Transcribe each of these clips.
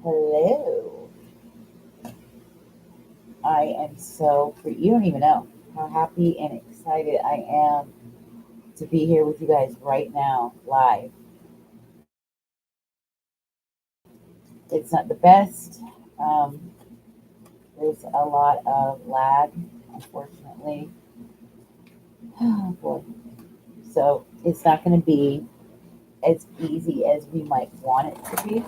Hello. I am so free. You don't even know how happy and excited I am to be here with you guys right now, live. It's not the best. Um, there's a lot of lag, unfortunately. Oh boy. So it's not going to be as easy as we might want it to be.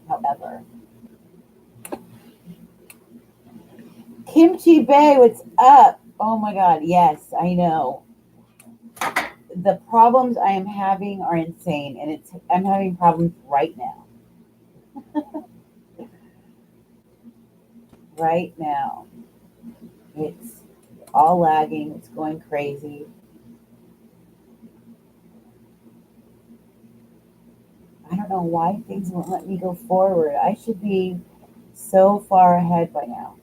However, Kimchi Bay, what's up? Oh my God. Yes, I know. The problems I am having are insane, and I'm having problems right now. Right now, it's all lagging. It's going crazy. I don't know why things won't let me go forward. I should be so far ahead by now.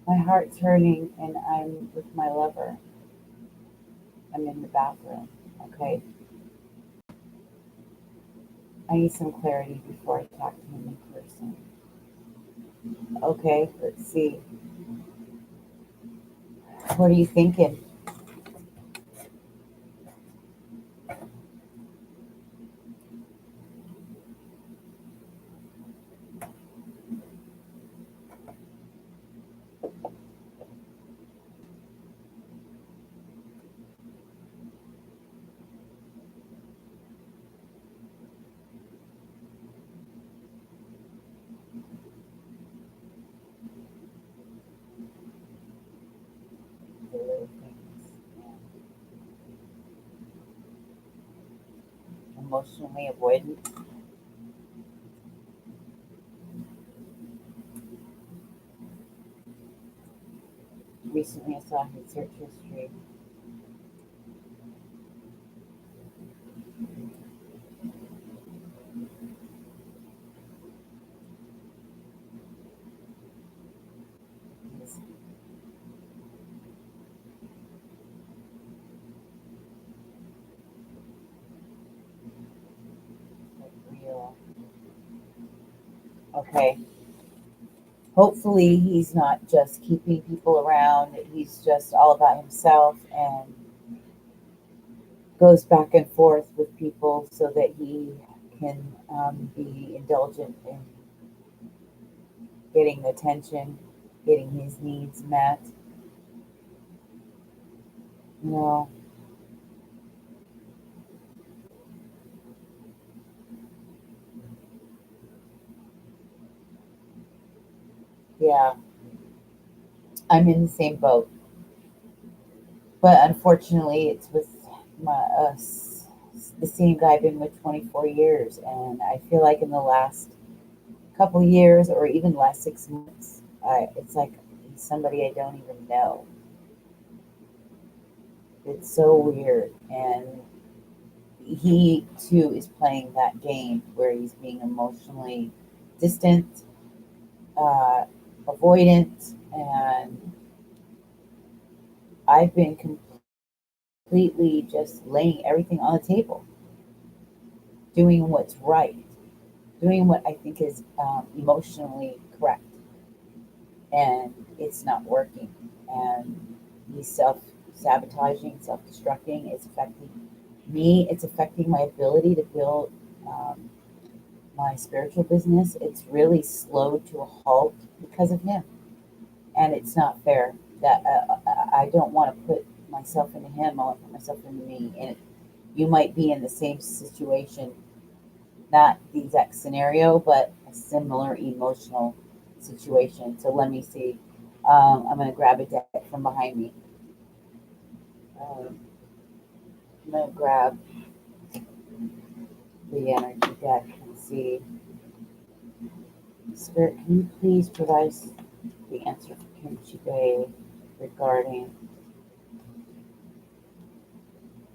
My heart's hurting, and I'm with my lover. I'm in the bathroom. Okay, I need some clarity before I talk to him in person. Okay, let's see. What are you thinking? The little things. Emotionally avoidant. Recently, I saw his search history. It's like real. Okay. Hopefully, he's not just keeping people around. He's just all about himself and goes back and forth with people so that he can be indulgent in getting attention, getting his needs met. No, yeah, I'm in the same boat. But unfortunately, it's with the same guy I've been with 24 years. And I feel like in the last couple years or even last 6 months, it's like he's somebody I don't even know. It's so weird. And he too is playing that game where he's being emotionally distant, uh, avoidant, and I've been completely just laying everything on the table, doing what's right, doing what I think is emotionally correct, and it's not working. And he's self sabotaging, self destructing. It's affecting me. It's affecting my ability to build um, my spiritual business. It's really slowed to a halt because of him, and it's not fair. That I don't want to put myself into him. I want to put myself into me, and you might be in the same situation, not the exact scenario, but a similar emotional situation. So let me see. I'm going to grab a deck from behind me. I'm going to grab the energy deck and see. Spirit, can you please provide us the answer for Kimchi Bay regarding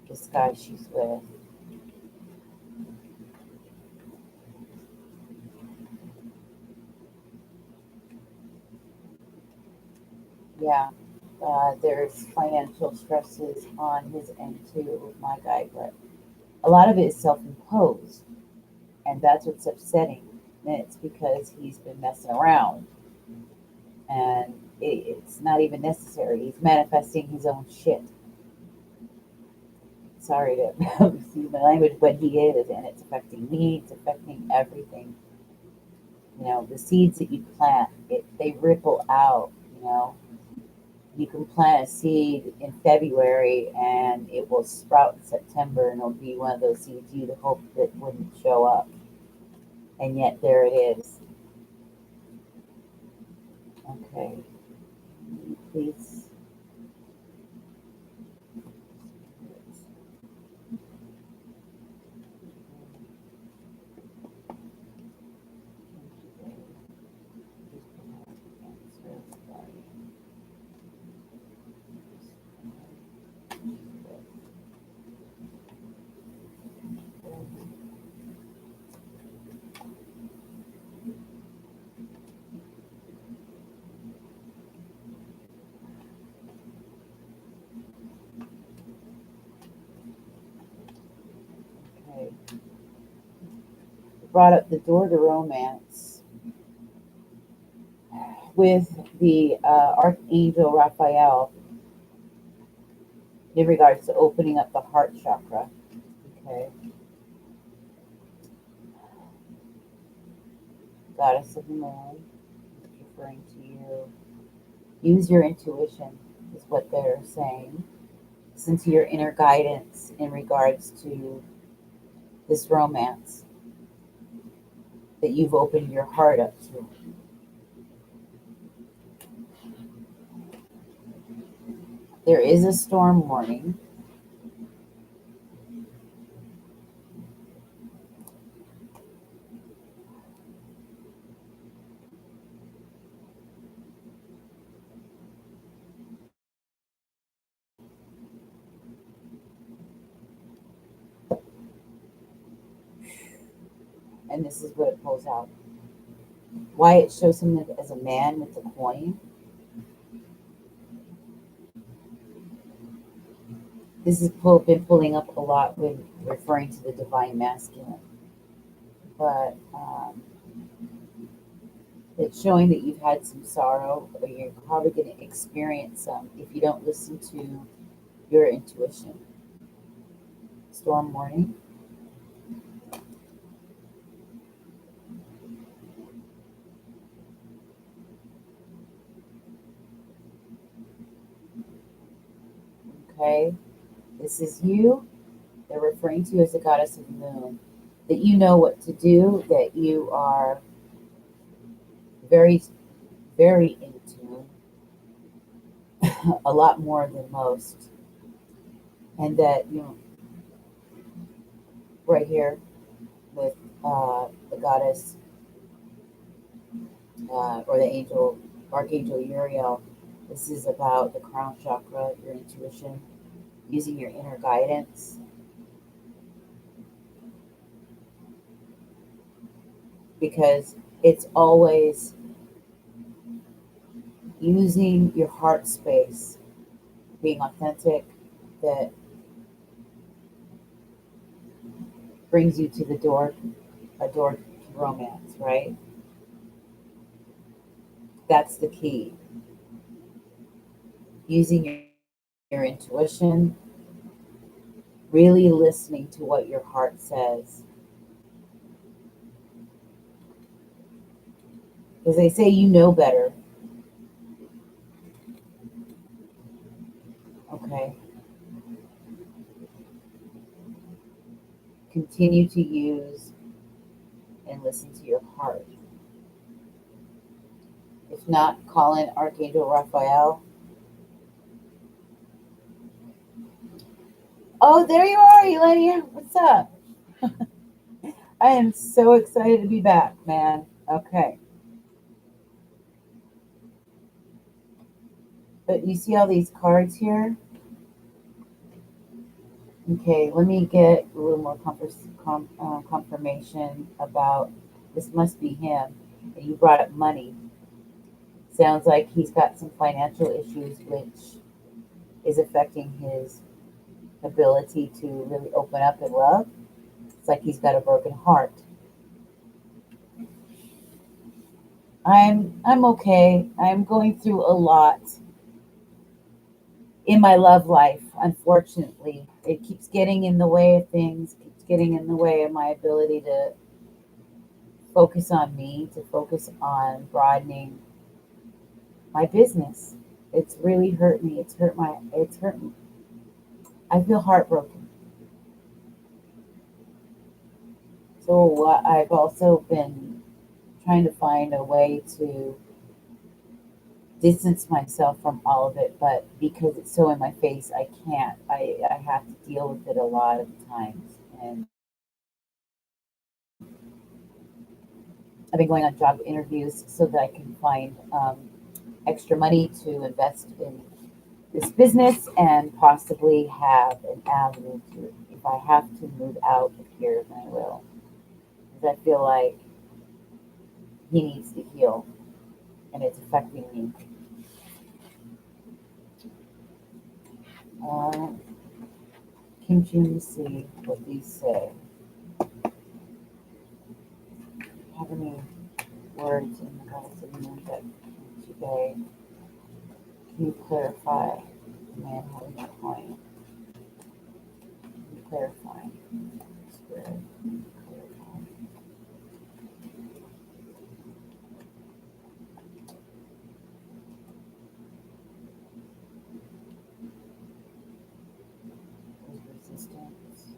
this guy she's with? Yeah, there's financial stresses on his end too with my guy, but A lot of it is self-imposed, and that's what's upsetting. And it's because he's been messing around, and it's not even necessary. He's manifesting his own shit. Sorry to use my language, but he is, and it's affecting me. It's affecting everything. The seeds that you plant, they ripple out. You can plant a seed in February and it will sprout in September, and it'll be one of those seeds you'd hope that wouldn't show up. And yet there it is. Okay. Please. Okay. Brought up the door to romance with the Archangel Raphael in regards to opening up the heart chakra. Okay. Goddess of the Moon is referring to you. Use your intuition, is what they're saying. Listen to your inner guidance in regards to this romance that you've opened your heart up to. There is a storm warning. And this is what it pulls out. Why it shows him as a man with the coin. This has been pulling up a lot when referring to the divine masculine. But it's showing that you've had some sorrow, or you're probably going to experience some if you don't listen to your intuition. Storm warning. Okay, this is you. They're referring to you as the goddess of the moon. That you know what to do, that you are very, very in tune, a lot more than most. And that, right here with the goddess or the angel, Archangel Uriel, this is about the crown chakra, your intuition, using your inner guidance. Because it's always using your heart space, being authentic, that brings you to a door to romance, right? That's the key. Using your intuition, really listening to what your heart says. Because they say you know better. Okay. Continue to use and listen to your heart. If not, call in Archangel Raphael. Oh, there you are, Elenia. What's up? I am so excited to be back, man. Okay. But you see all these cards here? Okay, let me get a little more confirmation about this. Must be him. And you brought up money. Sounds like he's got some financial issues, which is affecting his ability to really open up and love. It's like he's got a broken heart. I'm okay. I'm going through a lot in my love life, unfortunately. It keeps getting in the way of things, keeps getting in the way of my ability to focus on me, to focus on broadening my business. It's really hurt me. It's hurt me. I feel heartbroken. So I've also been trying to find a way to distance myself from all of it, but because it's so in my face, I can't. I have to deal with it a lot of times. And I've been going on job interviews so that I can find extra money to invest in this business and possibly have an avenue to, if I have to move out of here, then I will. Because I feel like he needs to heal and it's affecting me. Uh, Kimchi, let me see what these say. Have any words in regards to the moon that Kimchi Bay? Can you clarify the man having a client? Can you clarify? Spirit, can you clarify? There's resistance.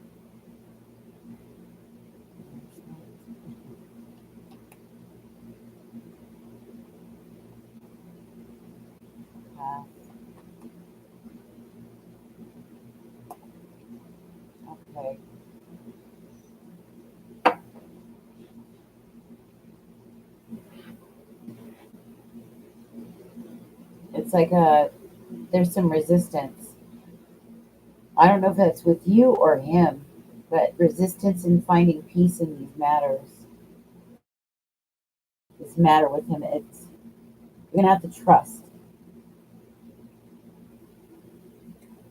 Path. Okay. It's like there's some resistance. I don't know if that's with you or him, but resistance in finding peace in these matters. This matter with him, it's you're gonna have to trust.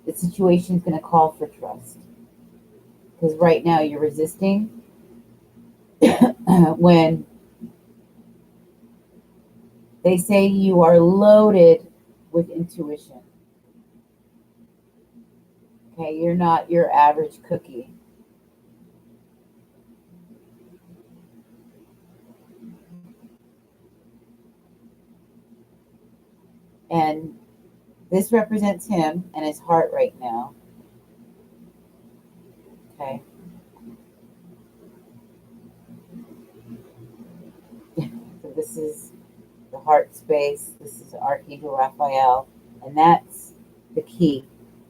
The situation is gonna call for trust because right now you're resisting when they say you are loaded with intuition. Okay, you're not your average cookie. And this represents him and his heart right now. Okay. So this is the heart space. This is Archangel Raphael. And that's the key,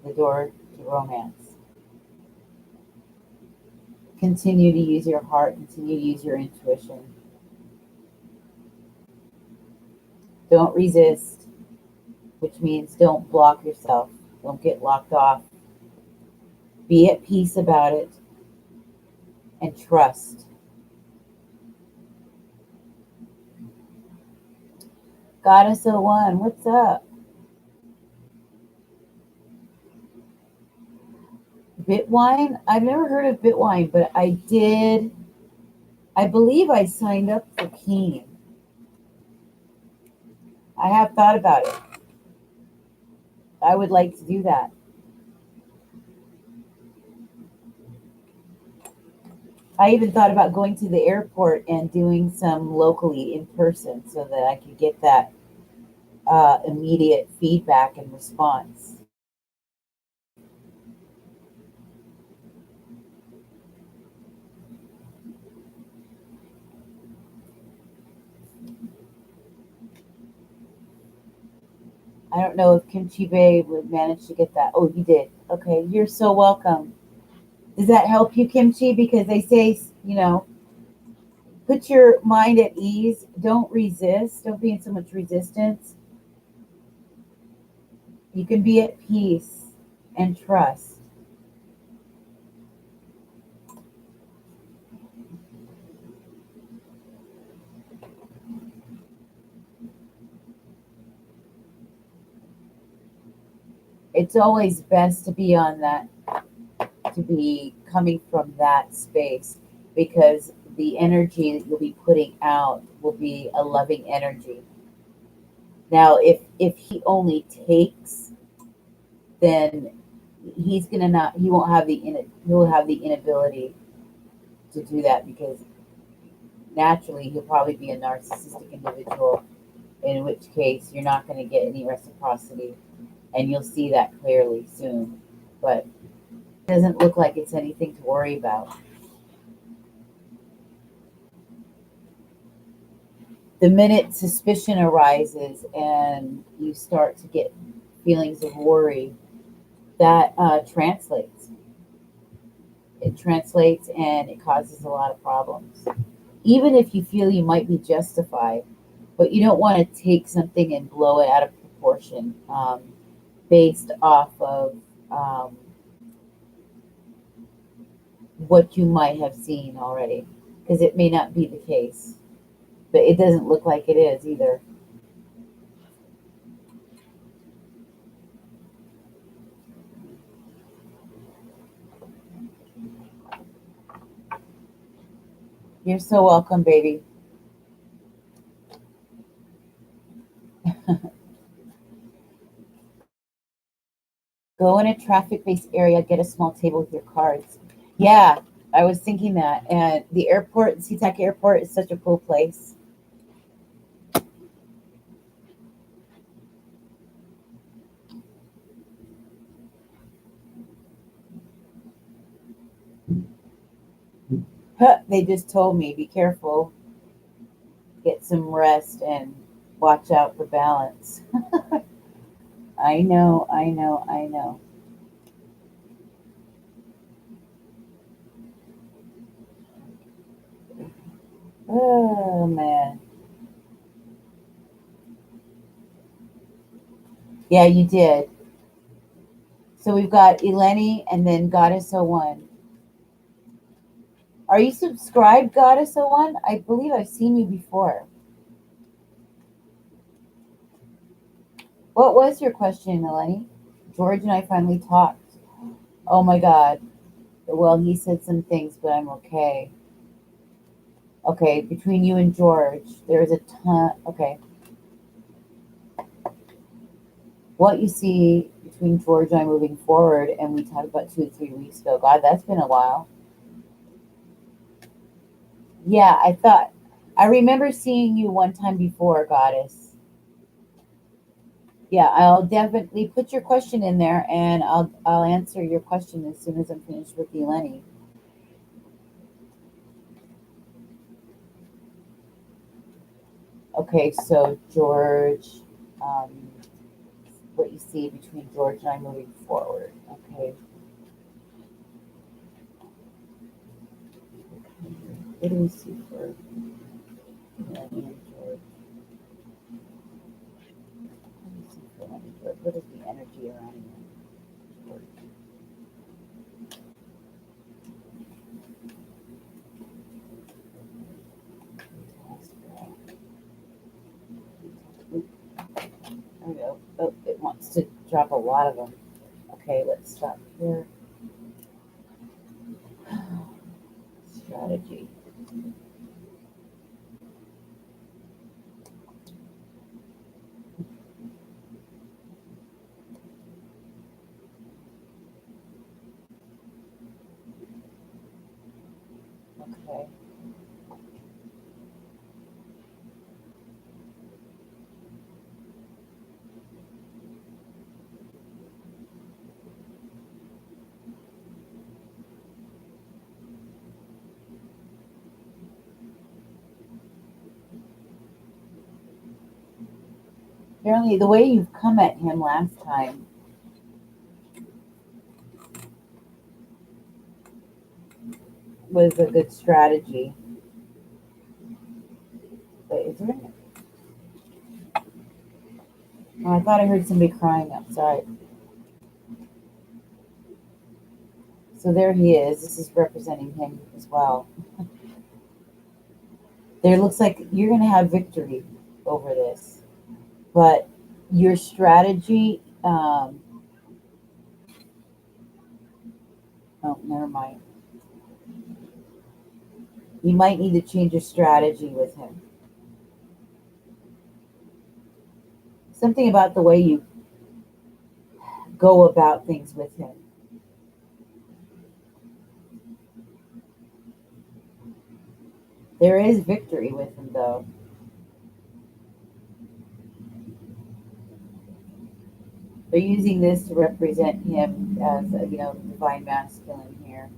the door to romance. Continue to use your heart, continue to use your intuition. Don't resist, which means don't block yourself. Don't get locked off. Be at peace about it and trust. Goddess 01, what's up? Bitwine? I've never heard of Bitwine, but I believe I signed up for Keen. I have thought about it. I would like to do that. I even thought about going to the airport and doing some locally in person so that I could get that immediate feedback and response. I don't know if Kimchi Bay would manage to get that. Oh, you did. Okay, you're so welcome. Does that help you, Kimchi? Because they say, put your mind at ease. Don't resist. Don't be in so much resistance. You can be at peace and trust. It's always best to be on that to be coming from that space, because the energy that you'll be putting out will be a loving energy. Now, if he only takes, then he's gonna not he won't have he'll have the inability to do that, because naturally he'll probably be a narcissistic individual, in which case you're not going to get any reciprocity, and you'll see that clearly soon. But it doesn't look like it's anything to worry about. The minute suspicion arises and you start to get feelings of worry, that translates. It translates and it causes a lot of problems. Even if you feel you might be justified, but you don't want to take something and blow it out of proportion, based off of what you might have seen already, because it may not be the case, but it doesn't look like it is either. You're so welcome, baby. Go in a traffic-based area, get a small table with your cards. Yeah, I was thinking that. And the airport, SeaTac Airport, is such a cool place. Huh, they just told me, be careful, get some rest, and watch out for balance. I know, I know, I know. Oh, man. Yeah, you did. So we've got Eleni and then Goddess01. Are you subscribed, Goddess01? I believe I've seen you before. What was your question, Eleni? George and I finally talked. Oh my God. Well, he said some things, but I'm okay. Okay, between you and George, there's a ton. Okay. What you see between George and I moving forward, and we talked about 2 to 3 weeks ago. God, that's been a while. Yeah, I remember seeing you one time before, Goddess. Yeah, I'll definitely put your question in there, and I'll answer your question as soon as I'm finished with Eleni. Okay, so George, um, what you see between George and I moving forward. Okay. What do we see for Eleni and George? What do we see for Eleni and George? What is the energy around George? There we go. Oh, it wants to drop a lot of them. Okay, let's stop here. Strategy. Okay. Apparently, the way you've come at him last time was a good strategy. But is there? Oh, I thought I heard somebody crying outside. So there he is. This is representing him as well. There looks like you're going to have victory over this, but your strategy, Oh, never mind. You might need to change your strategy with him. Something about the way you go about things with him. There is victory with him, though. They're using this to represent him as, divine masculine here.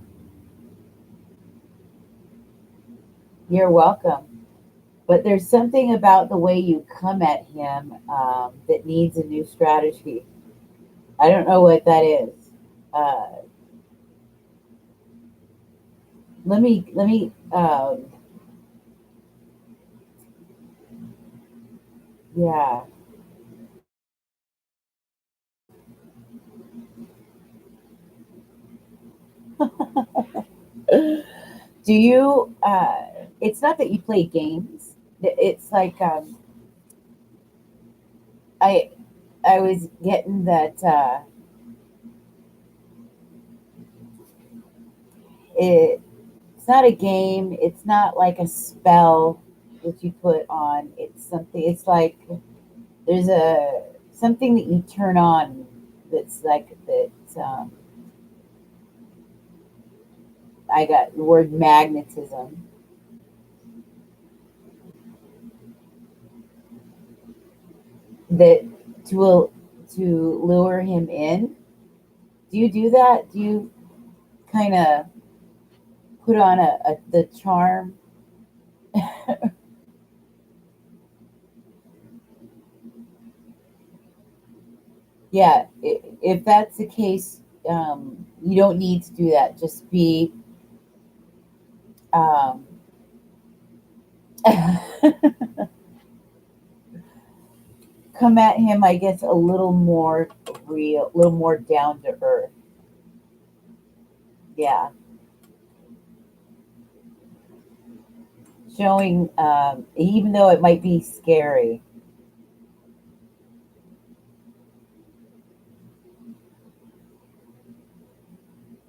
You're welcome. But there's something about the way you come at him that needs a new strategy. I don't know what that is. Uh, let me, yeah. Do you, it's not that you play games. It's like, I, I was getting that, it's not a game. It's not like a spell that you put on. It's something, it's like, there's a, something that you turn on that's like, that, I got the word magnetism that to lure him in. Do you do that? Do you kind of put on a the charm? Yeah, if that's the case, you don't need to do that. Just be um, come at him, I guess, a little more real, a little more down to earth. Yeah, showing, even though it might be scary,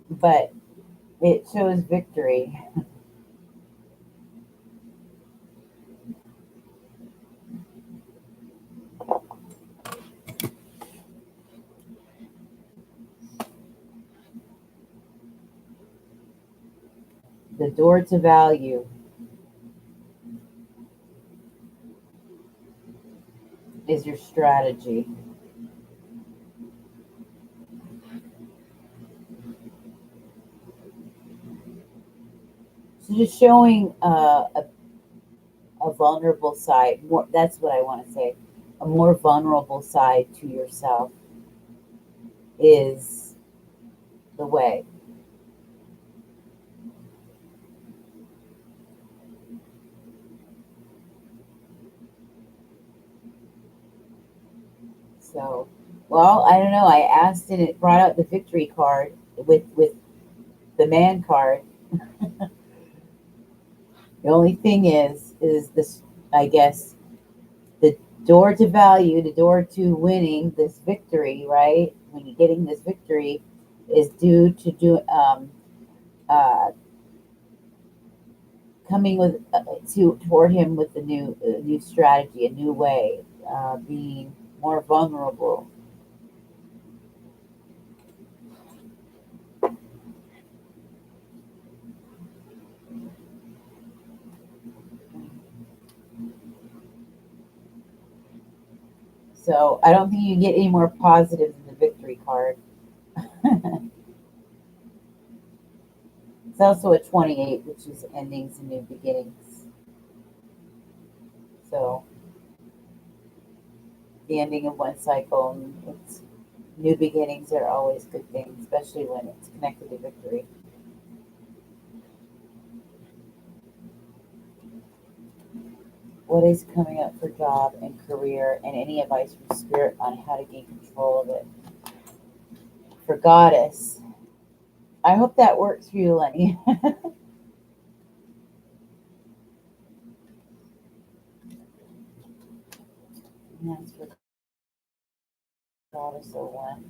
but it shows victory. The door to value is your strategy. So just showing a vulnerable side. More, that's what I want to say. A more vulnerable side to yourself is the way. So, well, I don't know. I asked and it brought out the victory card with the man card. The only thing is this. I guess the door to value, the door to winning this victory, right? When you're getting this victory, is due to uh, coming with to toward him with a new strategy, a new way, being more vulnerable. So I don't think you get any more positive than the victory card. It's also a 28, which is endings and new beginnings. So the ending of one cycle, and it's new beginnings are always good things, especially when it's connected to victory. What is coming up for job and career, and any advice from spirit on how to gain control of it? For goddess, I hope that works for you, Lenny. That's for goddess 01.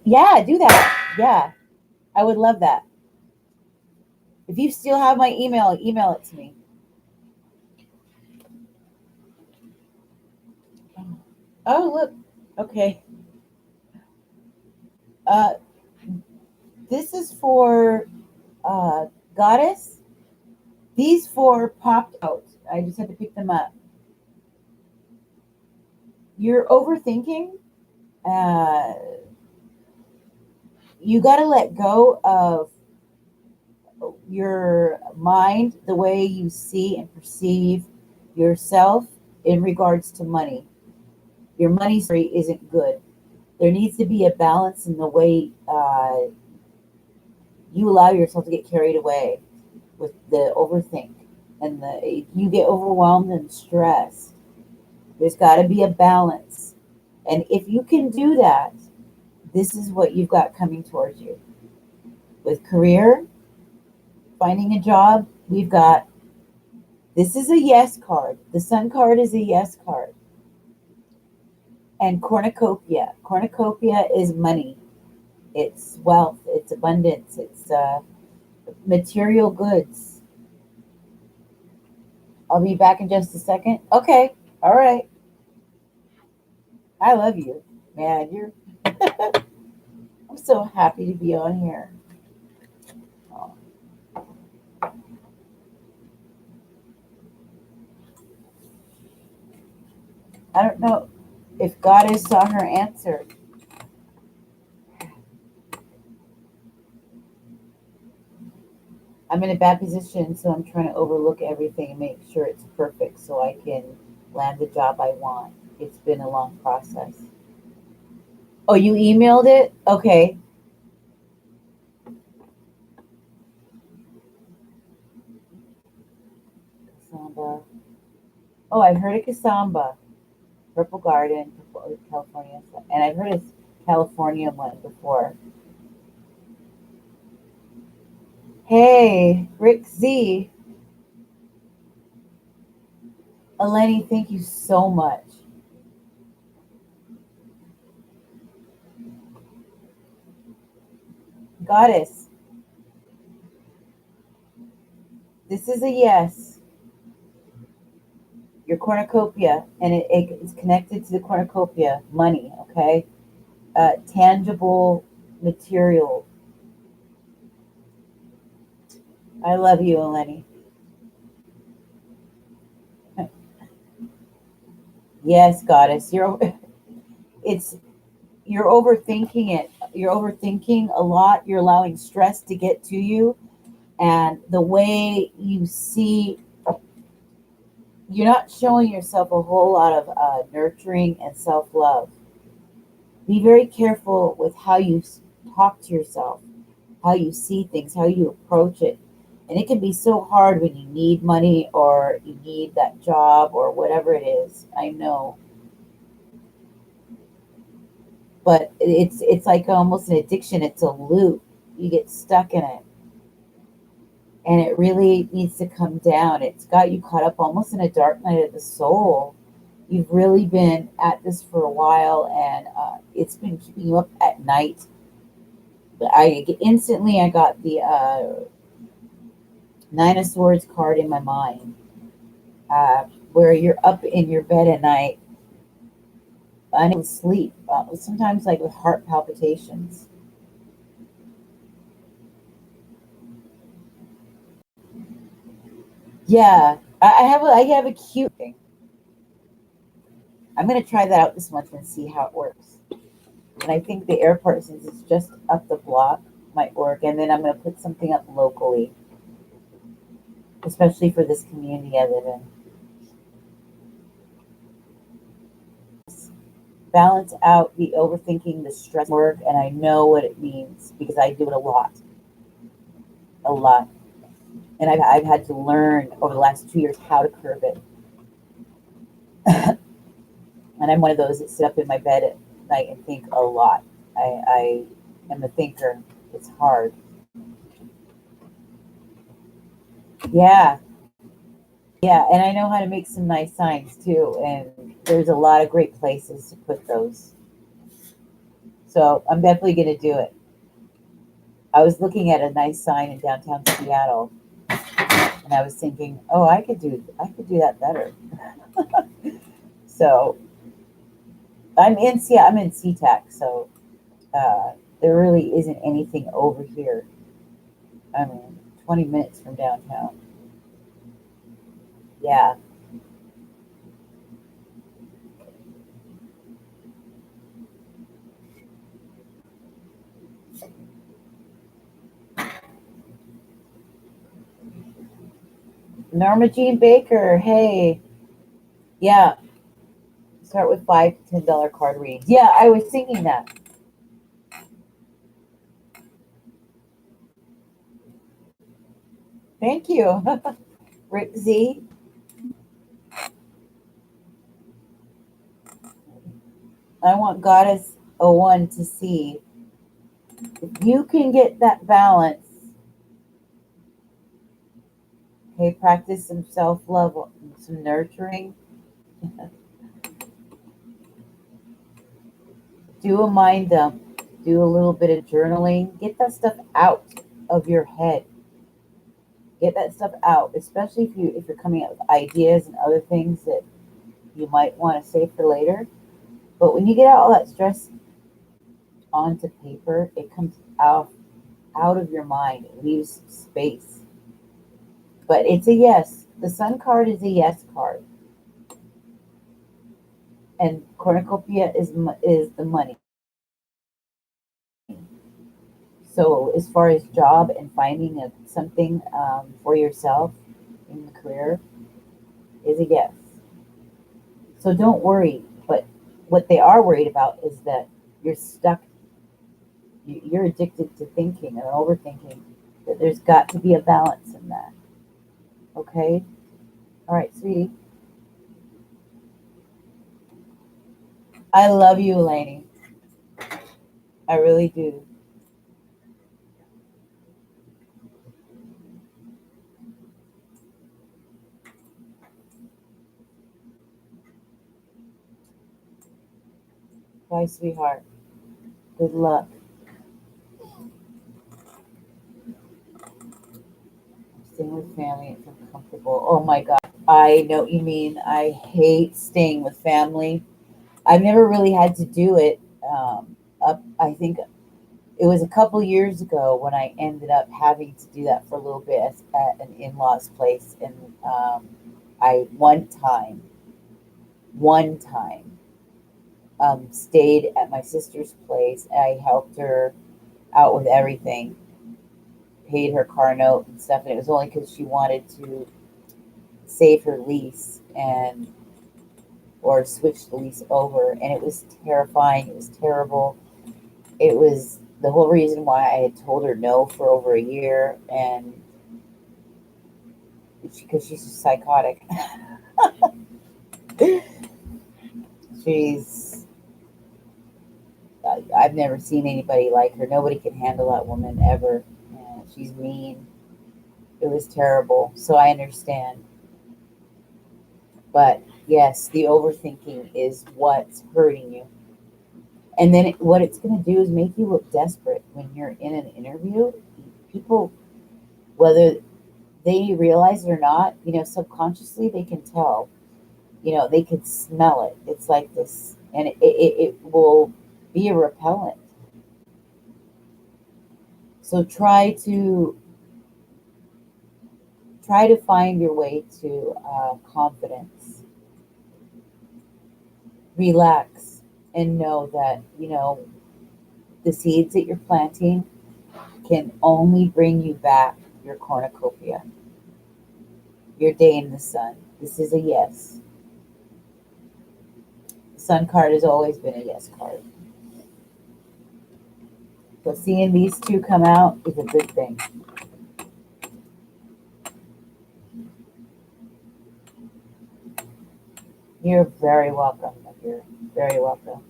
Yeah, do that. Yeah, I would love that. If you still have my email, email it to me. Oh, look. Okay. Uh, this is for uh, Goddess. These four popped out. I just had to pick them up. You're overthinking. Uh, you got to let go of your mind, the way you see and perceive yourself in regards to money. Your money story isn't good. There needs to be a balance in the way you allow yourself to get carried away with the overthink and the you get overwhelmed and stressed. There's got to be a balance, and if you can do that, this is what you've got coming towards you with career, finding a job. We've got this is a yes card. The sun card is a yes card, and cornucopia. Cornucopia is money. It's wealth. It's abundance. It's material goods. I'll be back in just a second. Okay. All right. I love you, man. You're. I'm so happy to be on here. Oh, I don't know if Goddess saw her answer. I'm in a bad position, so I'm trying to overlook everything and make sure it's perfect so I can land the job I want. It's been a long process. Oh, you emailed it? Okay. Kasamba. Oh, I've heard of Kasamba. Purple Garden, California. And I've heard of California one before. Hey, Rick Z. Eleni, thank you so much. Goddess, this is a yes. Your cornucopia, and it's connected to the cornucopia, money, okay? Tangible material. I love you, Eleni. Yes, Goddess, it's you're overthinking it. You're overthinking a lot. You're allowing stress to get to you, and the way you see, you're not showing yourself a whole lot of nurturing and self love. Be very careful with how you talk to yourself, how you see things, how you approach it. And it can be so hard when you need money or you need that job or whatever it is. I know. But it's like almost an addiction. It's a loop. You get stuck in it. And it really needs to come down. It's got you caught up almost in a dark night of the soul. You've really been at this for a while and it's been keeping you up at night. I got the Nine of Swords card in my mind, where you're up in your bed at night, unable to sleep, sometimes like with heart palpitations. Yeah, I have a cute thing. I'm gonna try that out this month and see how it works. And I think the airport, since it's just up the block, might work. And then I'm gonna put something up locally, especially for this community I live in. Balance out the overthinking, the stress work, and I know what it means because I do it a lot. And I've had to learn over the last 2 years how to curb it. And I'm one of those that sit up in my bed at night and think a lot. I am a thinker. It's hard. Yeah, yeah, and I know how to make some nice signs too. And there's a lot of great places to put those. So I'm definitely going to do it. I was looking at a nice sign in downtown Seattle, and I was thinking, oh, I could do that better. So I'm in SeaTac, so there really isn't anything over here. I mean, 20 minutes from downtown. Yeah, Norma Jean Baker. Hey, yeah. Start with $5 to $10 card reads. Yeah, I was thinking that. Thank you, Rick Z. I want Goddess 01 to see if you can get that balance. Okay, practice some self love, some nurturing. Do a mind dump. Do a little bit of journaling. Get that stuff out of your head. Get that stuff out, especially if you're coming up with ideas and other things that you might want to save for later. But when you get all that stress onto paper, it comes out of your mind. It leaves space. But it's a yes. The sun card is a yes card, and cornucopia is the money. So as far as job and finding something for yourself in the career is a yes. So don't worry. But what they are worried about is that you're stuck. You're addicted to thinking and overthinking. That there's got to be a balance in that. Okay. All right, sweetie. I love you, Elaine. I really do. Bye, sweetheart. Good luck. Staying with family, it's uncomfortable. Oh my God. I know what you mean. I hate staying with family. I've never really had to do it. I think it was a couple years ago when I ended up having to do that for a little bit at an in-laws place, and I one time stayed at my sister's place. I helped her out with everything, paid her car note and stuff, and it was only because she wanted to save her lease and or switch the lease over, and it was terrifying. It was terrible. It was the whole reason why I had told her no for over a year, and because she's psychotic. she's I've never seen anybody like her. Nobody can handle that woman ever. She's mean. It was terrible. So I understand. But yes, the overthinking is what's hurting you. And then what it's going to do is make you look desperate when you're in an interview. People, whether they realize it or not, subconsciously they can tell. They could smell it. It's like this, and it will be a repellent. So try to find your way to confidence. Relax and know that the seeds that you're planting can only bring you back your cornucopia, your day in the sun. This is a yes. The sun card has always been a yes card. So seeing these two come out is a good thing. You're very welcome. You're very welcome.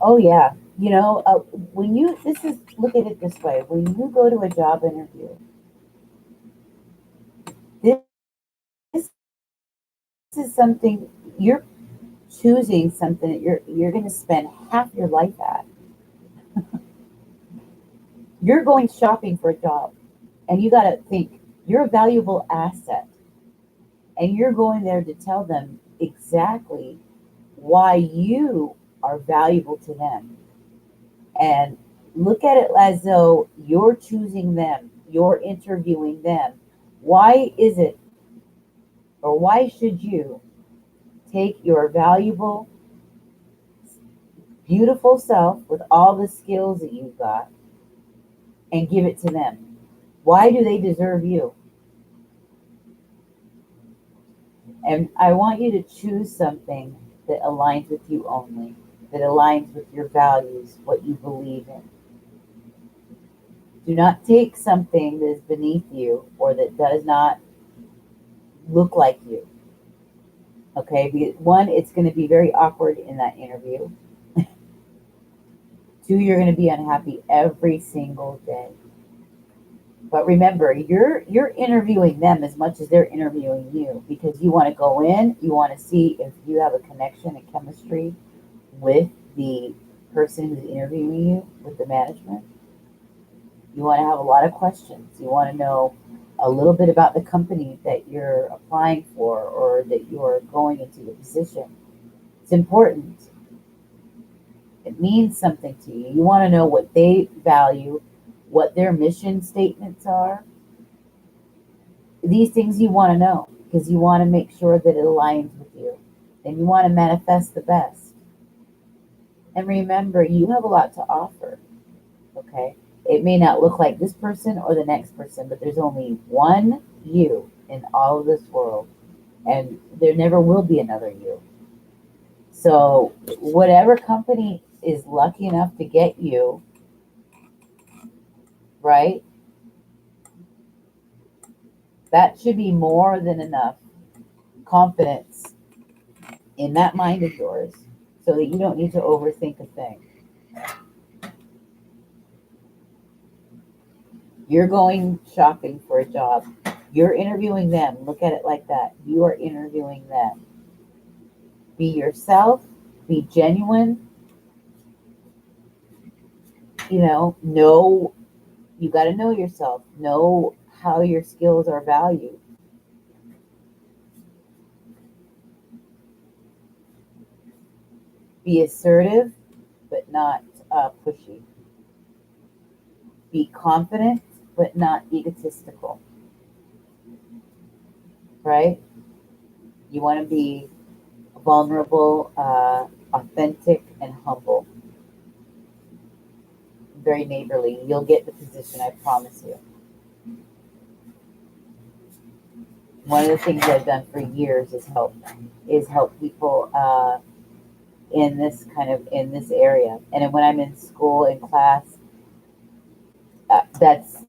Oh yeah. When you, this is, look at it this way. When you go to a job interview, this is something you're choosing, something that you're going to spend half your life at. You're going shopping for a job, and you got to think you're a valuable asset, and you're going there to tell them exactly why you are valuable to them. And look at it as though you're choosing them, you're interviewing them. Why is it, or why should you take your valuable, beautiful self with all the skills that you've got and give it to them? Why do they deserve you? And I want you to choose something that aligns with you only, that aligns with your values, what you believe in. Do not take something that is beneath you or that does not look like you. Okay, because one, it's going to be very awkward in that interview. Two, you're going to be unhappy every single day. But remember, you're interviewing them as much as they're interviewing you, because you want to go in, you want to see if you have a connection and chemistry with the person who's interviewing you, with the management. You want to have a lot of questions. You want to know a little bit about the company that you're applying for or that you're going into the position. It's important. It means something to you. You want to know what they value, what their mission statements are. These things you want to know because you want to make sure that it aligns with you, and you want to manifest the best. And remember, you have a lot to offer, okay? It may not look like this person or the next person, but there's only one you in all of this world, and there never will be another you. So, whatever company is lucky enough to get you, right, that should be more than enough confidence in that mind of yours so that you don't need to overthink a thing. You're going shopping for a job. You're interviewing them. Look at it like that. You are interviewing them. Be yourself, be genuine, know you got to know yourself, know how your skills are valued. Be assertive, but not pushy. Be confident, but not egotistical, right? You want to be vulnerable, authentic, and humble. Very neighborly. You'll get the position, I promise you. One of the things I've done for years is help people in this area. And when I'm in school in class, that's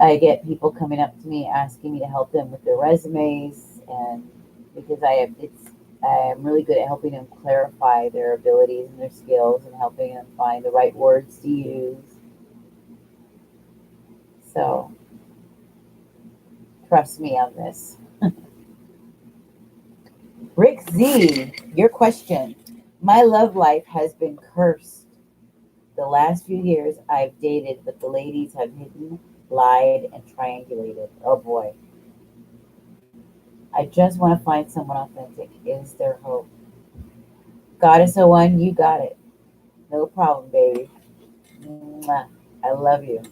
I get people coming up to me asking me to help them with their resumes, and because I am really good at helping them clarify their abilities and their skills and helping them find the right words to use. So trust me on this. Rick Z, your question. My love life has been cursed. The last few years I've dated, but the ladies have hidden, lied, and triangulated. Oh boy. I just want to find someone authentic. Is there hope? Goddess one, you got it. No problem, baby. Mwah. I love you.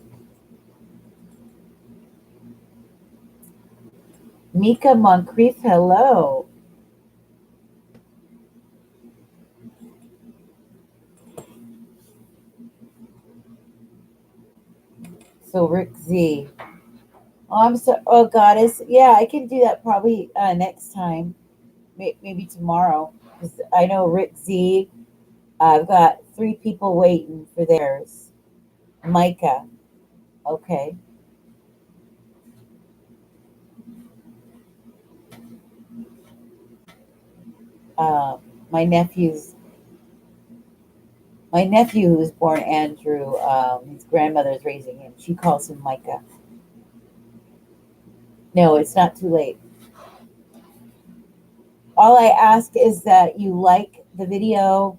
Mika Moncrief, hello. So Rick Z. Oh, I'm so. Oh, Goddess. Yeah, I can do that probably next time. Maybe tomorrow. 'Cause I know Rick Z. I've got three people waiting for theirs. Micah. Okay. Uh, my nephews. My nephew, who was born Andrew, his grandmother is raising him. She calls him Micah. No, it's not too late. All I ask is that you like the video,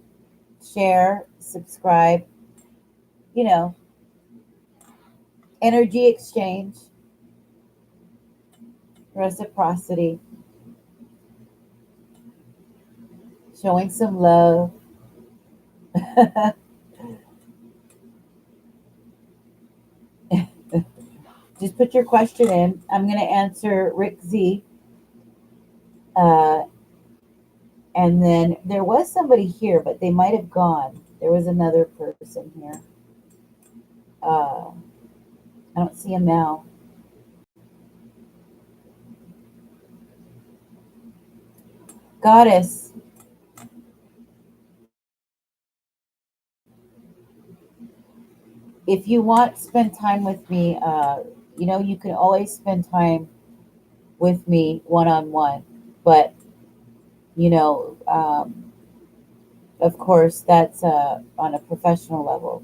share, subscribe, you know, energy exchange, reciprocity, showing some love. Just put your question in. I'm going to answer Rick Z. Uh, and then there was somebody here, but they might have gone. There was another person here. I don't see him now. Goddess, if you want to spend time with me, you can always spend time with me one on one. But, you know, of course, that's on a professional level.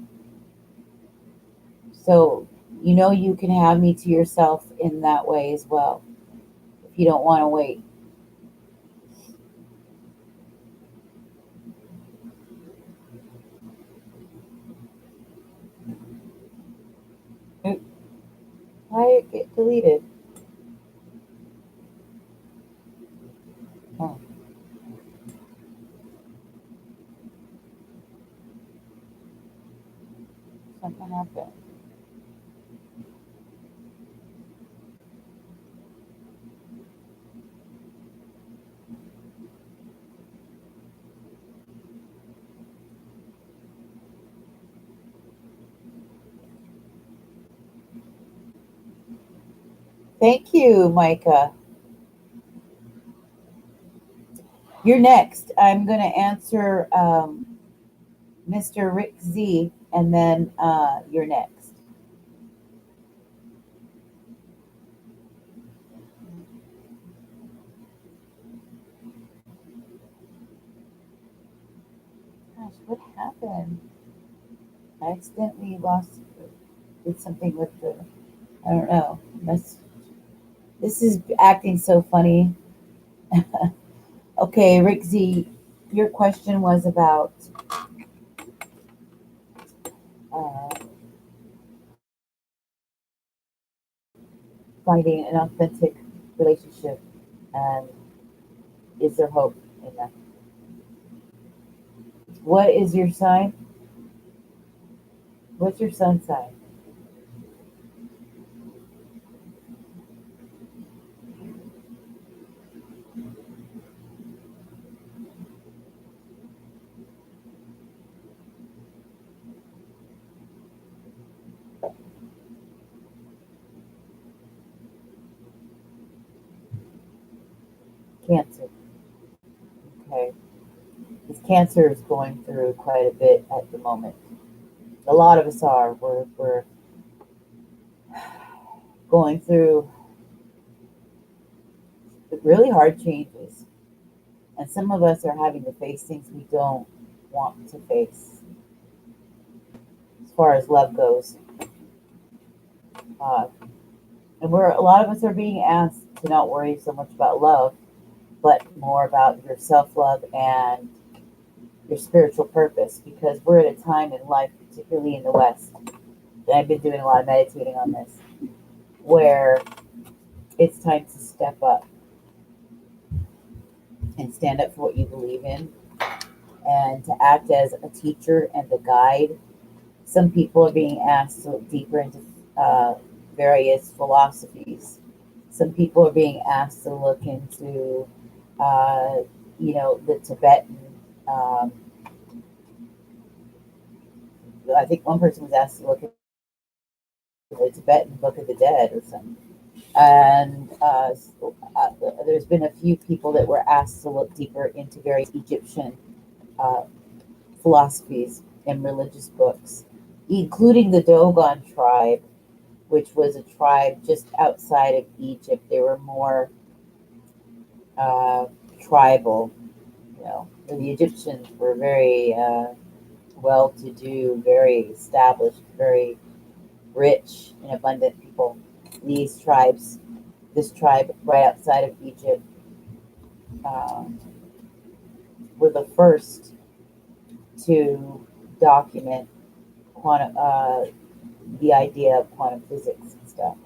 So, you can have me to yourself in that way as well if you don't want to wait. Oop, why did it get deleted? Oh, something happened. Thank you, Micah. You're next. I'm going to answer Mr. Rick Z, and then you're next. Gosh, what happened? I accidentally did something with I don't know. This is acting so funny. Okay, Rick Z, your question was about uh, finding an authentic relationship, and is there hope in that? What is your sign? What's your sun sign? Cancer. Okay. This Cancer is going through quite a bit at the moment. A lot of us are. We're going through really hard changes. And some of us are having to face things we don't want to face as far as love goes. Uh, and a lot of us are being asked to not worry so much about love, but more about your self love and your spiritual purpose, because we're at a time in life, particularly in the West, and I've been doing a lot of meditating on this, where it's time to step up and stand up for what you believe in and to act as a teacher and a guide. Some people are being asked to look deeper into various philosophies. Some people are being asked to look into, uh, the Tibetan. Um, I think one person was asked to look at the Tibetan Book of the Dead or something. And there's been a few people that were asked to look deeper into various Egyptian uh, philosophies and religious books, including the Dogon tribe, which was a tribe just outside of Egypt. They were more tribal. The Egyptians were very well-to-do, very established, very rich and abundant people. These tribes, this tribe right outside of Egypt, um, were the first to document the idea of quantum physics and stuff.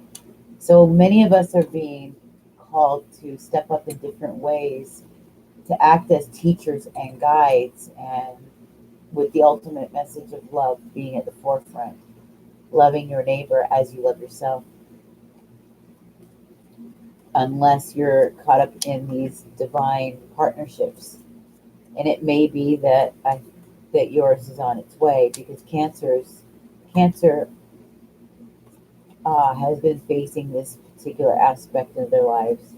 So many of us are being called to step up in different ways to act as teachers and guides, and with the ultimate message of love being at the forefront, loving your neighbor as you love yourself. Unless you're caught up in these divine partnerships, and it may be that yours is on its way, because cancer has been facing this particular aspect of their lives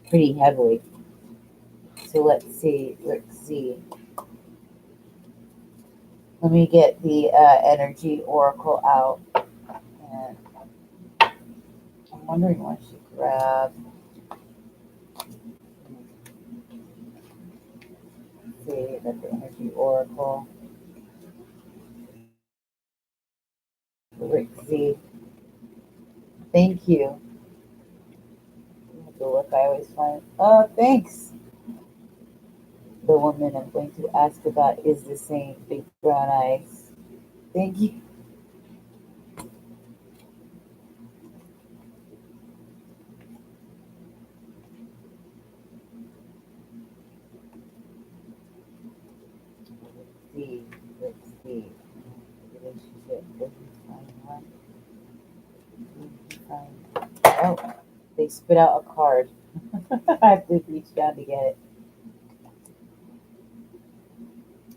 pretty heavily. So let's see. Let me get the energy oracle out, and I'm wondering why she grabbed. Let's see, that's the energy oracle. Rick Z. Thank you. The look I always find. Oh, thanks. The woman I'm going to ask about is the same, big brown eyes. Thank you. See, let's see. Relationship. Oh, they spit out a card. I have to reach down to get it.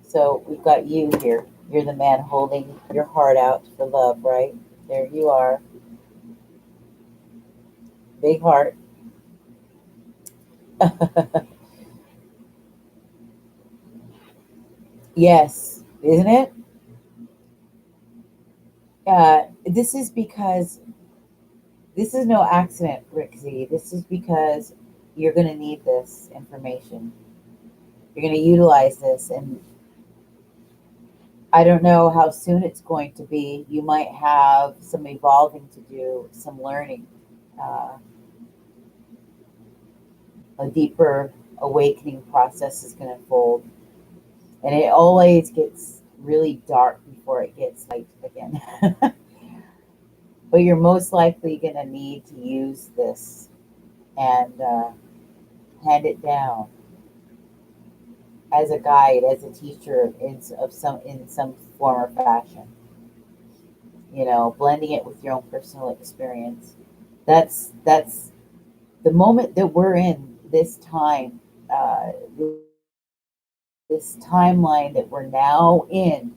So we've got you here. You're the man holding your heart out for love, right? There you are. Big heart. Yes, isn't it? This is because this is no accident, Rixie. This is because you're going to need this information. You're going to utilize this, and I don't know how soon it's going to be. You might have some evolving to do, some learning, uh, a deeper awakening process is going to unfold. And it always gets really dark before it gets light again. But you're most likely going to need to use this and hand it down as a guide, as a teacher in some form or fashion. You know, blending it with your own personal experience. That's the moment that we're in this time, this timeline that we're now in,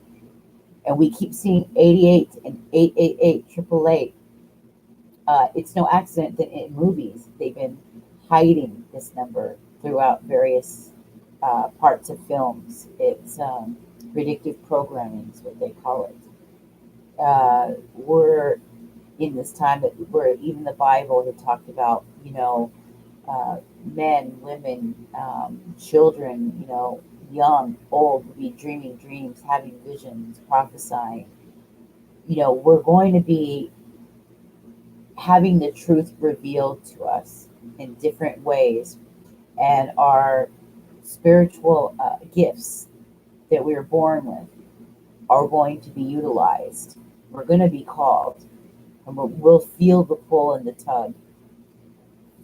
and we keep seeing 88 and 888, 888. It's no accident that in movies they've been hiding this number throughout various parts of films. It's predictive programming is what they call it. We're in this time that where even the Bible had talked about, men, women, children, young, old, will be dreaming dreams, having visions, prophesying. We're going to be having the truth revealed to us in different ways, and our spiritual gifts that we were born with are going to be utilized. We're going to be called, and we'll feel the pull and the tug.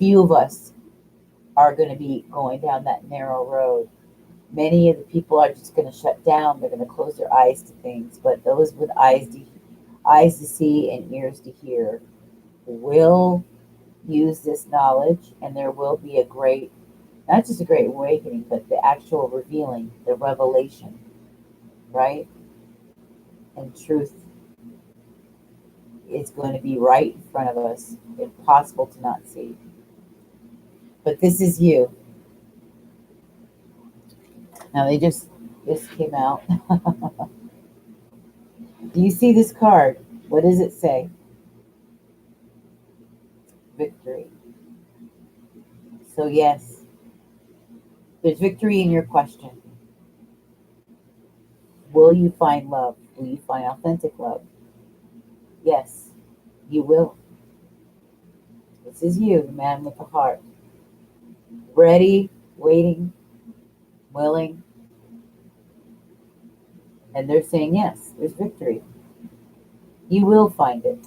Few of us are going to be going down that narrow road. Many of the people are just going to shut down. They're going to close their eyes to things. But those with eyes to see and ears to hear will use this knowledge, and there will be a great, not just a great awakening, but the actual revealing, the revelation, right? And truth is going to be right in front of us, impossible to not see. But this is you. Now this came out. Do you see this card? What does it say? Victory. So yes, there's victory in your question. Will you find love? Will you find authentic love? Yes, you will. This is you, the man with the heart. Ready, waiting, willing, and they're saying yes, there's victory. You will find it.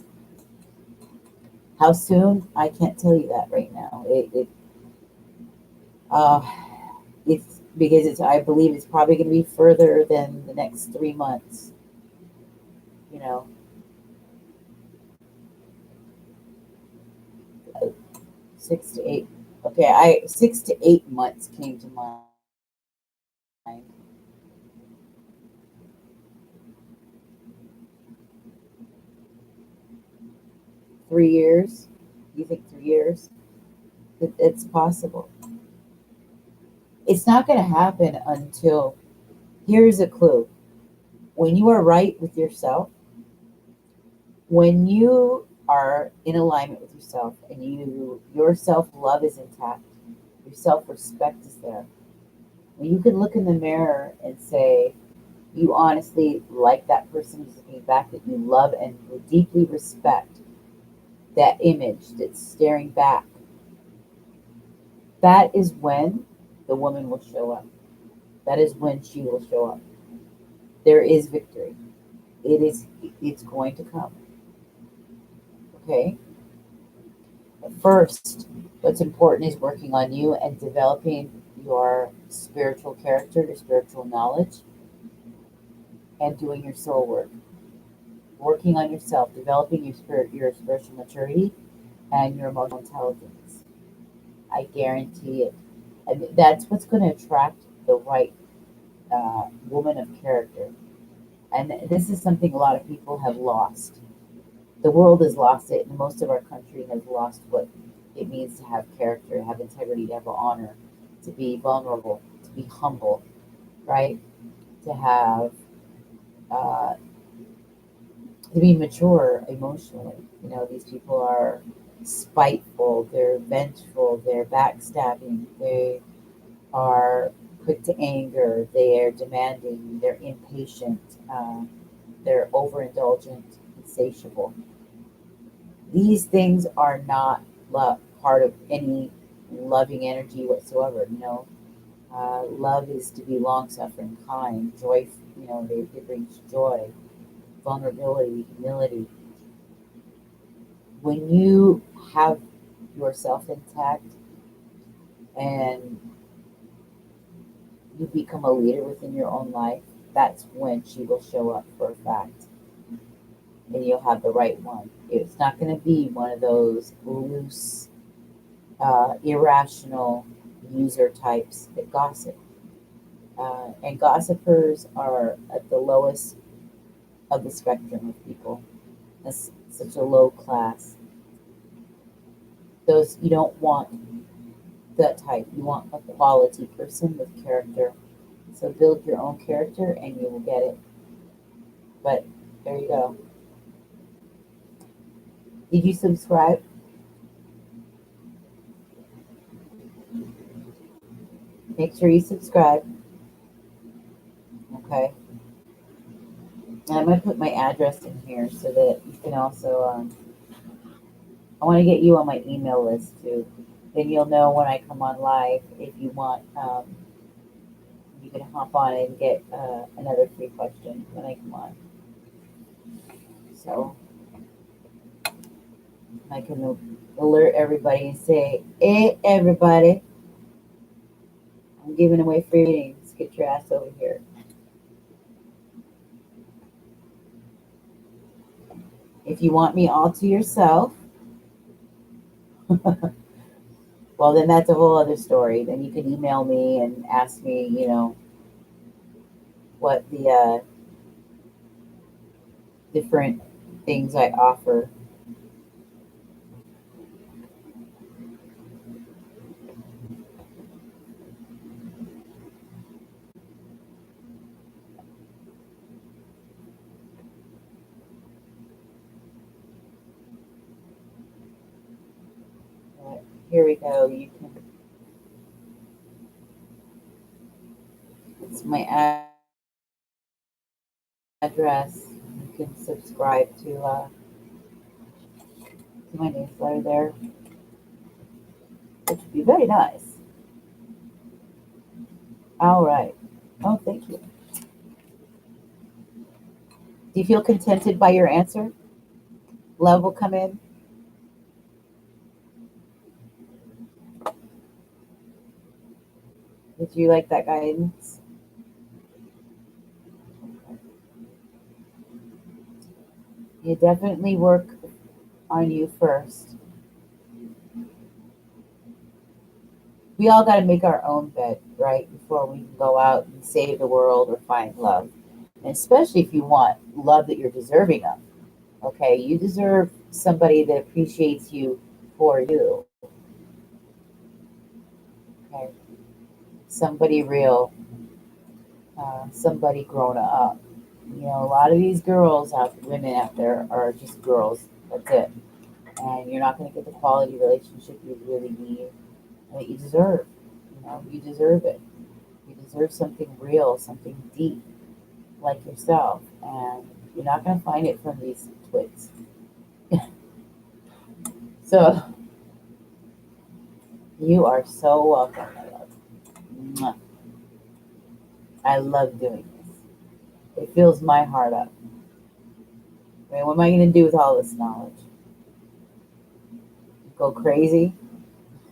How soon? I can't tell you that right now. Uh, it's because I believe it's probably going to be further than the next 3 months. You know, 6 to 8. Okay, 6 to 8 months came to mind. 3 years? You think 3 years? It's possible. It's not going to happen until, here's a clue. When you are right with yourself, when you are in alignment with yourself and your self-love is intact, your self-respect is there. When you can look in the mirror and say, you honestly like that person who's looking back, that you love and deeply respect that image that's staring back, that is when the woman will show up. That is when she will show up. There is victory. It's going to come. Okay? But first, what's important is working on you and developing your spiritual character, your spiritual knowledge, and doing your soul work. Working on yourself, developing your spiritual maturity and your emotional intelligence. I guarantee it. And that's what's going to attract the right woman of character. And this is something a lot of people have lost. The world has lost it, and most of our country has lost what it means to have character, to have integrity, to have honor, to be vulnerable, to be humble, right? To have uh, to be mature emotionally. You know, these people are spiteful, they're vengeful, they're backstabbing, they are quick to anger, they are demanding, they're impatient, they're overindulgent, insatiable. These things are not part of any loving energy whatsoever. You know, love is to be long suffering, kind, joy. You know, it brings joy, vulnerability, humility. When you have yourself intact and you become a leader within your own life, that's when she will show up for a fact. And you'll have the right one. It's not going to be one of those loose, irrational user types that gossip. And gossipers are at the lowest of the spectrum of people. That's such a low class. Those you don't want that type. You want a quality person with character. So build your own character and you will get it. But there you go. Did you subscribe? Make sure you subscribe. Okay. And I'm going to put my address in here so that you can also, I want to get you on my email list too. Then you'll know when I come on live. If you want, you can hop on and get another free question when I come on. So I can alert everybody and say, hey, everybody, I'm giving away free readings. Get your ass over here. If you want me all to yourself, well, then that's a whole other story. Then you can email me and ask me, you know, what the different things I offer. Here we go. You can. It's my address. You can subscribe to my newsletter there, which would be very nice. All right. Oh, thank you. Do you feel contented by your answer? Love will come in. Did you like that guidance? You definitely work on you first. We all got to make our own bed, right? Before we can go out and save the world or find love. And especially if you want love that you're deserving of. Okay, you deserve somebody that appreciates you for you. Okay, somebody real, somebody grown up. You know, a lot of these women out there are just girls. That's it. And you're not going to get the quality relationship you really need and that you deserve. You know, you deserve it. You deserve something real, something deep, like yourself. And you're not going to find it from these twits. So you are so welcome, my love. Mwah. I love doing this. It fills my heart up. I mean, what am I going to do with all this knowledge? Go crazy?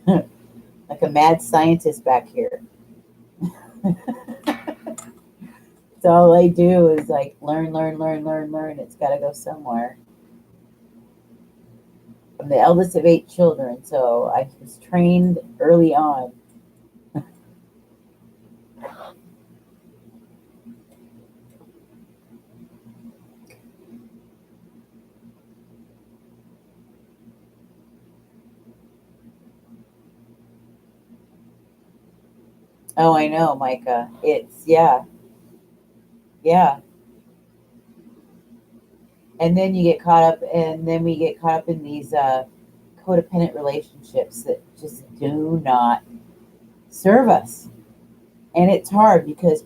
Like a mad scientist back here. So all I do is like learn, learn, learn, learn, learn. It's got to go somewhere. I'm the eldest of 8 children, so I was trained early on. Oh, I know, Micah. It's, yeah, yeah. And then you get caught up, and then we get caught up in these codependent relationships that just do not serve us. And it's hard because,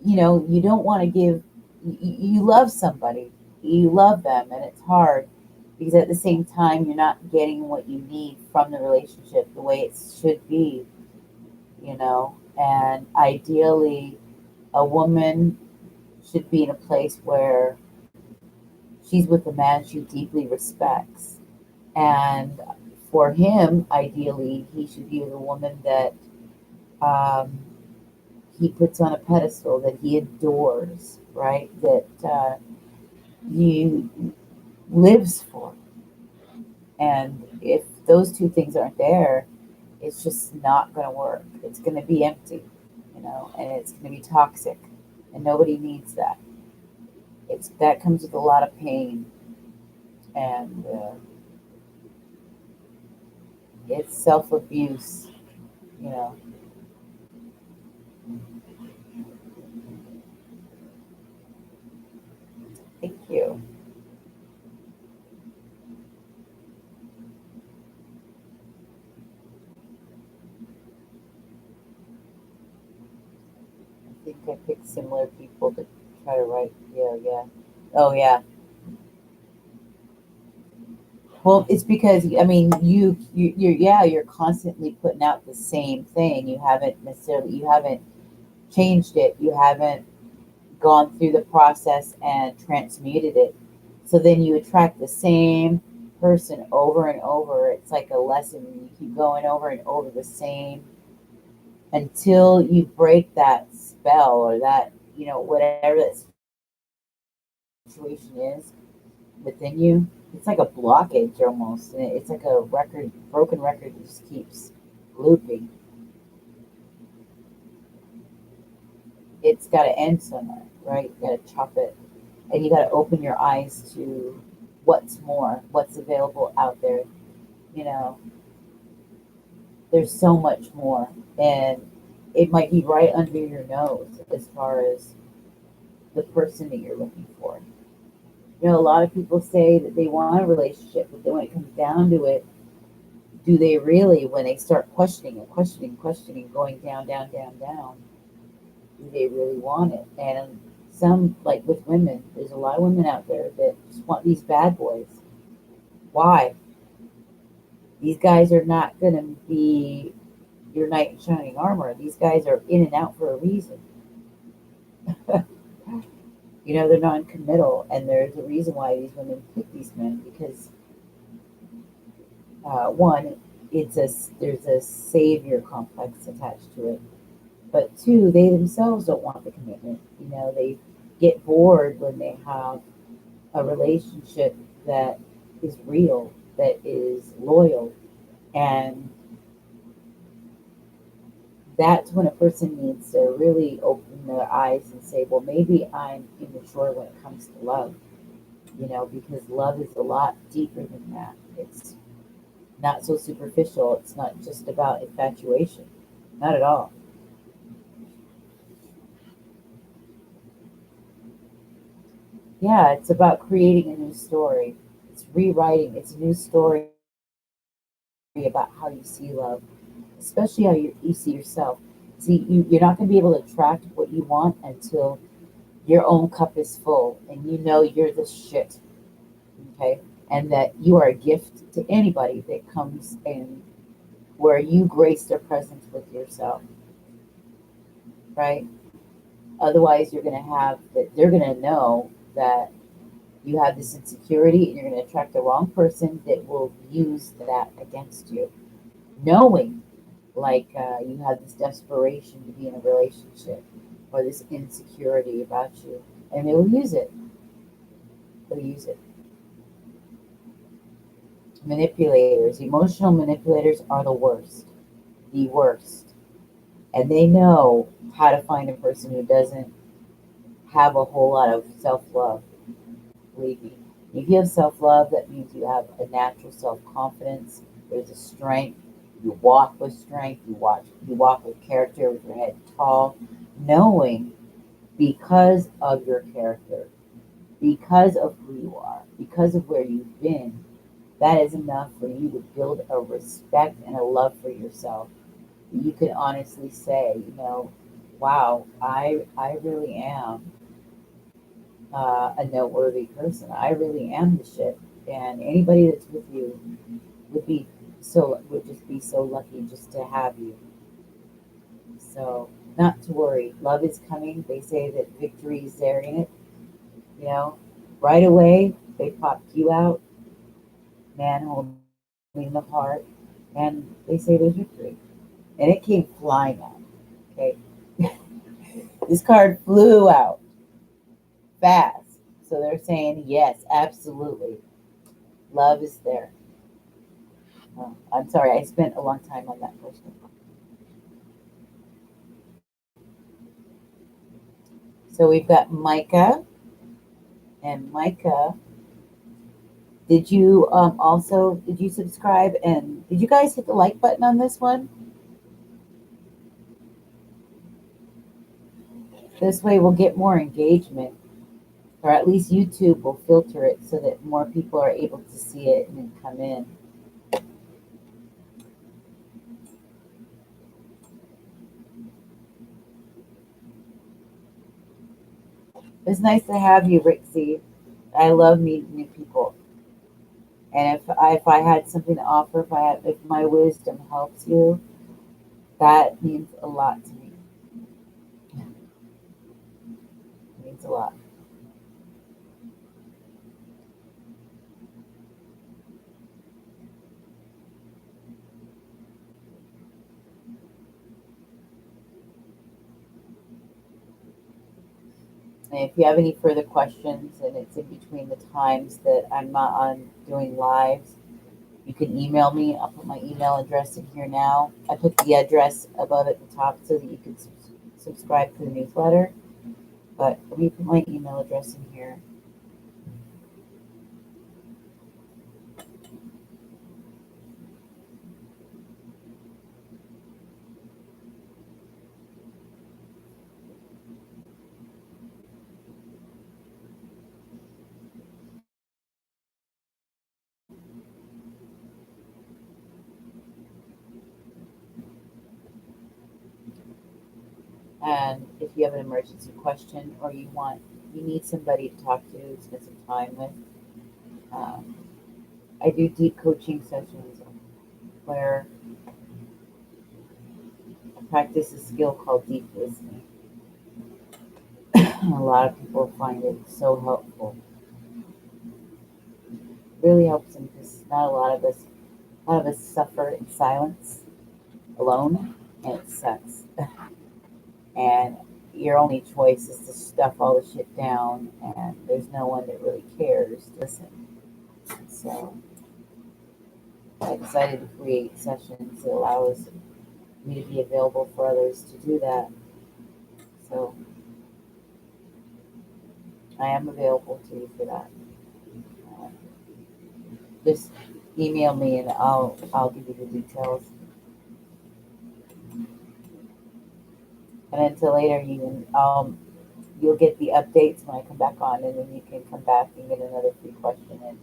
you know, you don't want to give, you love somebody, you love them, and it's hard because at the same time, you're not getting what you need from the relationship the way it should be, you know. And ideally, a woman should be in a place where she's with a man she deeply respects. And for him, ideally, he should be with a woman that um, he puts on a pedestal, that he adores, right? That he lives for. And if those two things aren't there, it's just not going to work. It's going to be empty, you know, and it's going to be toxic. And nobody needs that. That comes with a lot of pain, and it's self abuse, you know. Thank you. I think I picked similar people to try to write. Yeah, yeah. Oh, yeah. Well, it's because I mean, you're constantly putting out the same thing. You haven't changed it. You haven't gone through the process and transmuted it. So then you attract the same person over and over. It's like a lesson. You keep going over and over the same until you break that spell or that, you know, whatever that situation is within you. It's like a blockage almost. And it's like a broken record that just keeps looping. It's got to end somewhere, right? You got to chop it. And you got to open your eyes to what's available out there. You know, there's so much more. And it might be right under your nose as far as the person that you're looking for. You know, a lot of people say that they want a relationship, but then when it comes down to it, do they really, when they start questioning and questioning, questioning, going down, down, down, down, do they really want it? And some, like with women, there's a lot of women out there that just want these bad boys. Why? These guys are not going to be your knight in shining armor. These guys are in and out for a reason. They're non-committal, and there's a reason why these women pick these men because one, there's a savior complex attached to it, but two, they themselves don't want the commitment. They get bored when they have a relationship that is real, that is loyal, and that's when a person needs to really open their eyes and say, well, maybe I'm immature when it comes to love, because love is a lot deeper than that. It's not so superficial. It's not just about infatuation. Not at all. Yeah, it's about creating a new story. It's rewriting. It's a new story about how you see love, especially how you see yourself. See, you're not going to be able to attract what you want until your own cup is full and you know you're the shit, okay? And that you are a gift to anybody that comes in where you grace their presence with yourself, right? Otherwise, you're going to have that, they're going to know that you have this insecurity and you're going to attract the wrong person that will use that against you, knowing like you have this desperation to be in a relationship or this insecurity about you, and they will use it. They'll use it. Manipulators, emotional manipulators are the worst. And they know how to find a person who doesn't have a whole lot of self love. Believe me. If you have self love, that means you have a natural self confidence. There's a strength. You walk with strength. You walk with character, with your head tall, knowing because of your character, because of who you are, because of where you've been, that is enough for you to build a respect and a love for yourself. You can honestly say, wow, I really am a noteworthy person. I really am the shit. And anybody that's with you would just be so lucky just to have you. So not to worry. Love is coming. They say that victory is there in it. You know, right away they popped you out, man holding the heart, and they say there's victory. And it came flying out. Okay. This card flew out fast. So they're saying, yes, absolutely. Love is there. Oh, I'm sorry, I spent a long time on that person. So we've got Micah. And Micah, did you subscribe and did you guys hit the like button on this one? This way we'll get more engagement, or at least YouTube will filter it so that more people are able to see it and then come in. It's nice to have you, Rixie. I love meeting new people. And if I had something to offer, if my wisdom helps you, that means a lot to me. It means a lot. And if you have any further questions, and it's in between the times that I'm not on doing lives, you can email me. I'll put my email address in here now. I put the address above at the top so that you can subscribe to the newsletter. But let me put my email address in here. And if you have an emergency question or you need somebody to talk to, spend some time with, um, I do deep coaching sessions where I practice a skill called deep listening. A lot of people find it so helpful. Really helps them because not a lot of us suffer in silence, alone, and it sucks. And your only choice is to stuff all the shit down, and there's no one that really cares to listen. So I decided to create sessions that allows me to be available for others to do that. So I am available to you for that. Uh, just email me and I'll give you the details. And until later, you'll get the updates when I come back on, and then you can come back and get another free question in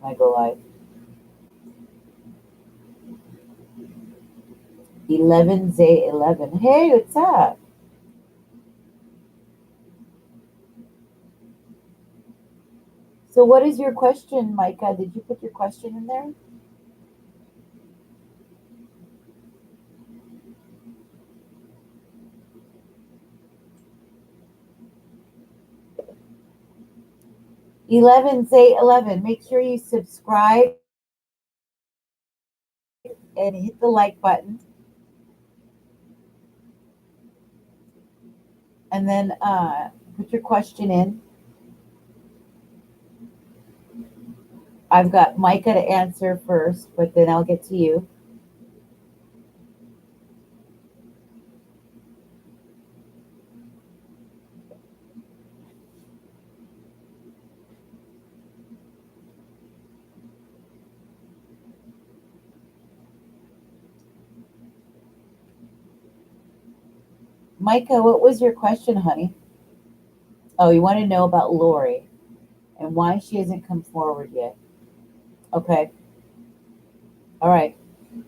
when I go live. 11Z11. Hey, what's up? So, what is your question, Micah? Did you put your question in there? 11Z11. Make sure you subscribe and hit the like button. And then put your question in. I've got Micah to answer first, but then I'll get to you. Micah, what was your question, honey? Oh, you want to know about Lori and why she hasn't come forward yet. Okay. All right.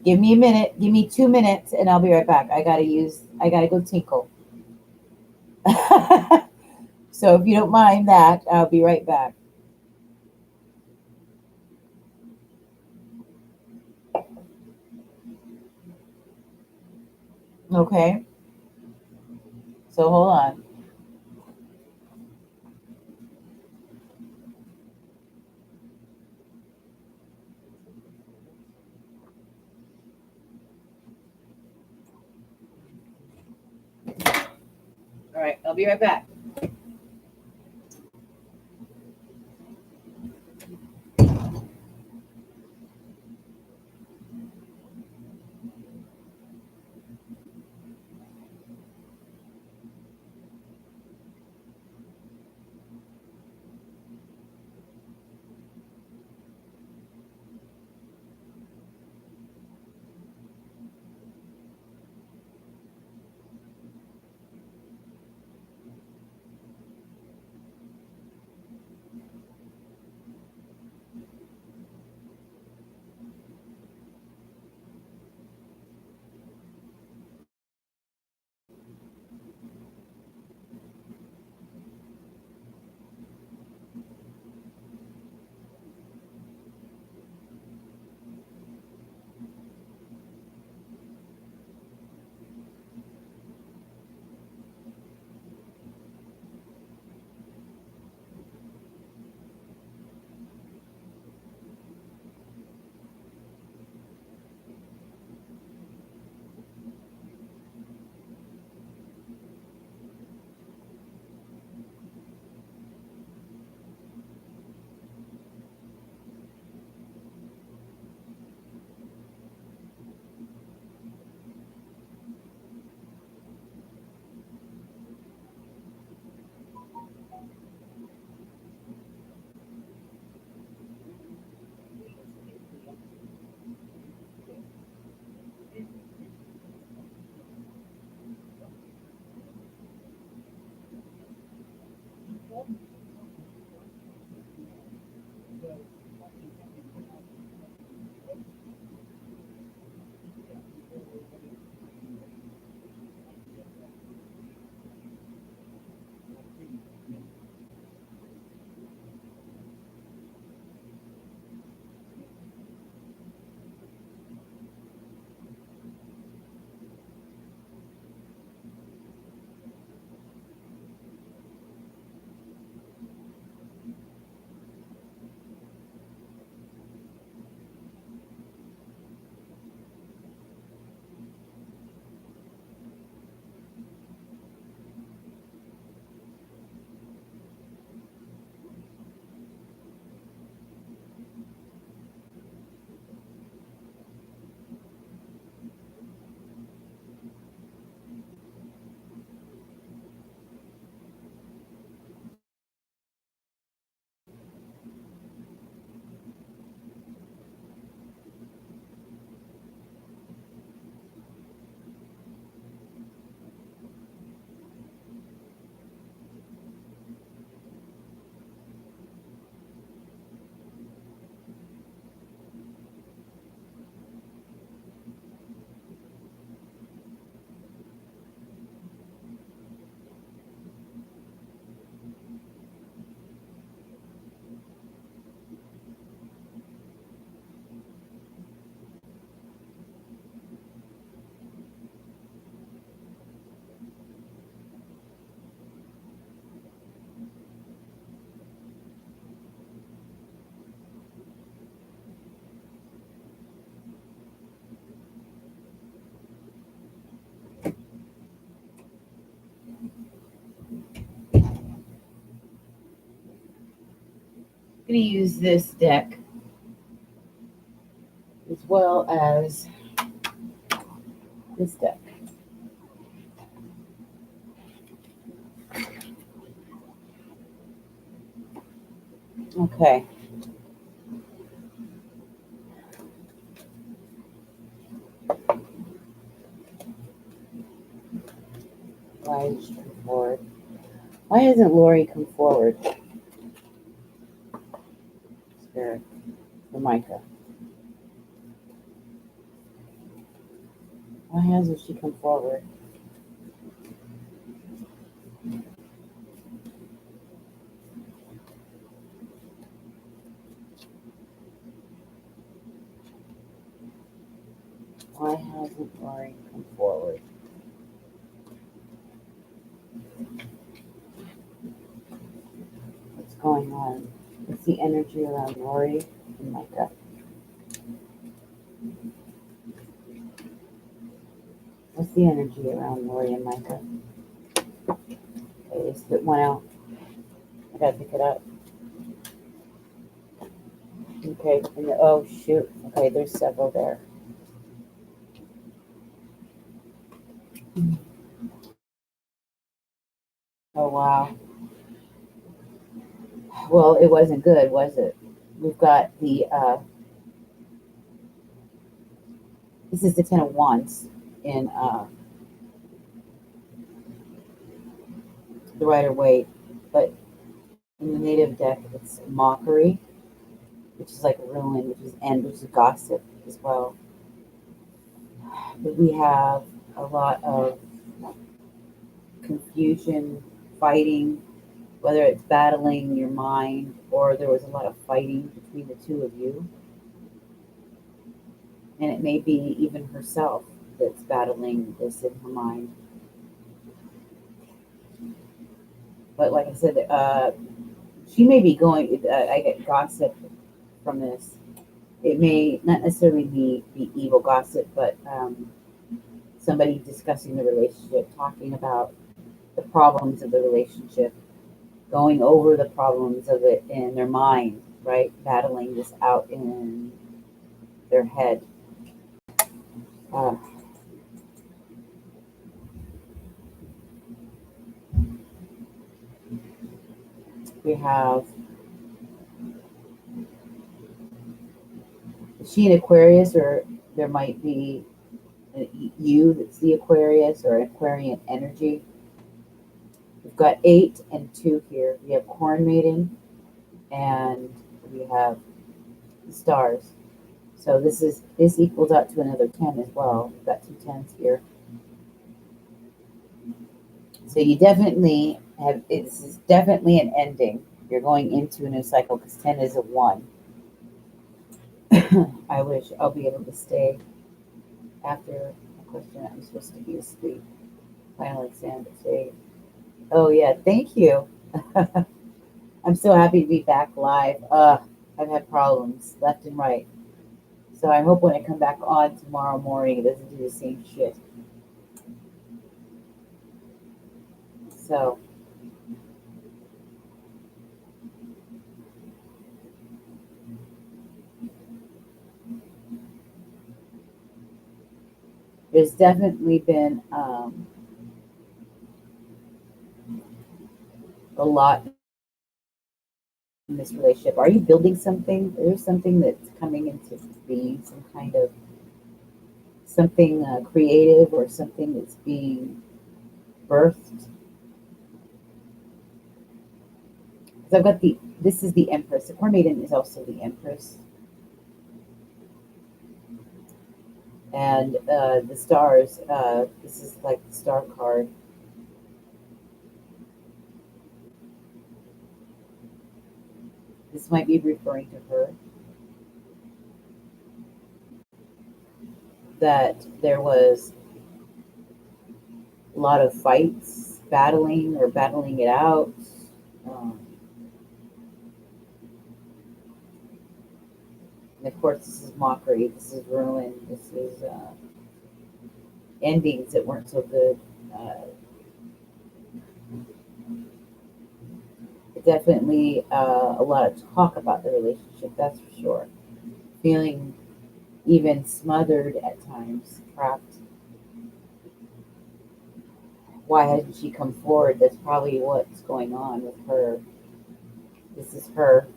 Give me a minute. Give me 2 minutes and I'll be right back. I gotta go tinkle. So if you don't mind that, I'll be right back. Okay. So hold on. All right. I'll be right back. going to use this deck as well as this deck. Okay. Why did she come forward? Why hasn't Lori come forward? Spirit. For Micah. Why hasn't she come forward? Why hasn't Lori come forward? What's going on? What's the energy around Lori and Micah? What's the energy around Lori and Micah? Okay, they spit one out. I gotta pick it up. Okay, and oh shoot. Okay, there's several there. Oh wow. Well, it wasn't good, was it? We've got the this is the Ten of Wands in the Rider-Waite, but in the native deck it's mockery, which is like ruin, which is gossip as well. But we have a lot of confusion, fighting, whether it's battling your mind or there was a lot of fighting between the two of you. And it may be even herself that's battling this in her mind. But like I said, she may be going, I get gossip from this. It may not necessarily be evil gossip, but somebody discussing the relationship, talking about the problems of the relationship, going over the problems of it in their mind, right? Battling this out in their head. Uh, we have, is she an Aquarius, or there might be you that's the Aquarius or an Aquarian energy? We've got 8 and 2 here. We have Corn Maiden and we have the stars. So this equals out to another 10 as well. We've got 2 10s here. So you definitely have, this is definitely an ending. You're going into a new cycle because 10 is a 1. I wish I'll be able to stay after a question. I'm supposed to be asleep. Final exam today. Oh yeah, thank you. I'm so happy to be back live. I've had problems left and right. So I hope when I come back on tomorrow morning, it doesn't do the same shit. So there's definitely been a lot in this relationship. Are you building something? There's something that's coming into being, some kind of something creative or something that's being birthed. Because I've got this is the Empress. The Corn Maiden is also the Empress. And the stars, this is like the star card. This might be referring to her. That there was a lot of fights, battling or battling it out. Um, and of course, this is mockery. This is ruin. This is endings that weren't so good. definitely a lot of talk about the relationship, that's for sure. Feeling even smothered at times, trapped. Why hasn't she come forward? That's probably what's going on with her. This is her,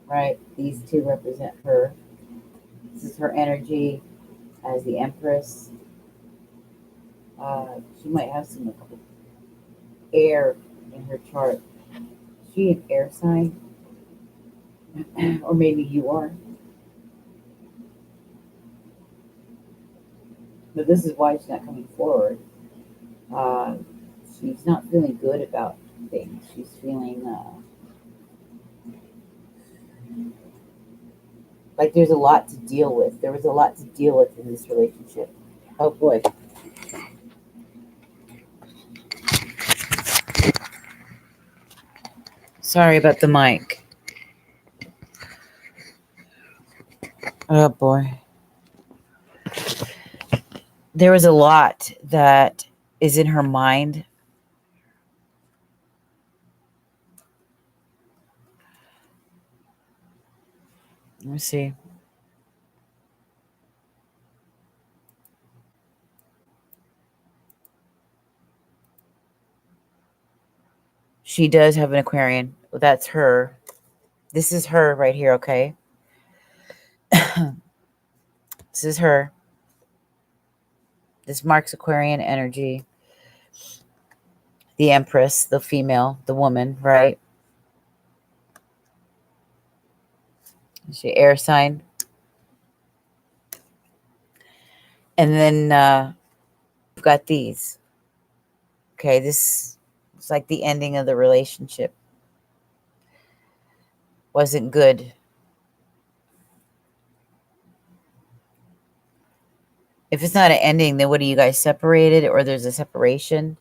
right? These two represent her. This is her energy as the Empress. She might have some air in her chart. Is she an air sign? Or maybe you are. But this is why she's not coming forward. Uh, she's not feeling good about things. She's feeling like there's a lot to deal with. There was a lot to deal with in this relationship. Oh boy. Sorry about the mic. Oh boy. There was a lot that is in her mind. Let me see. She does have an Aquarian. Well, that's her. This is her right here, okay? This is her. This marks Aquarian energy. The Empress, the female, the woman, right? She air sign. And then we've got these. Okay, this is like the ending of the relationship. Wasn't good. If it's not an ending, then what are you guys separated or there's a separation?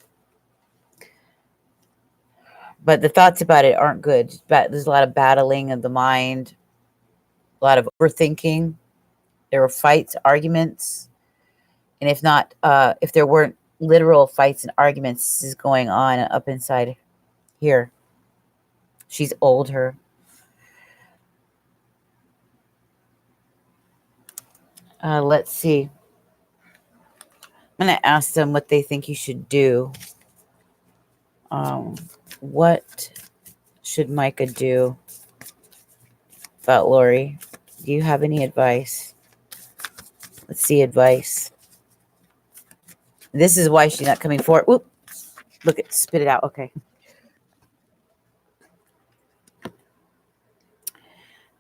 But the thoughts about it aren't good. There's a lot of battling of the mind, a lot of overthinking. There were fights, arguments. And if there weren't literal fights and arguments, this is going on up inside here. She's older. Let's see. I'm going to ask them what they think you should do. What should Micah do about Lori? Do you have any advice? Let's see advice. This is why she's not coming forward. Oop. Look at spit it out. Okay.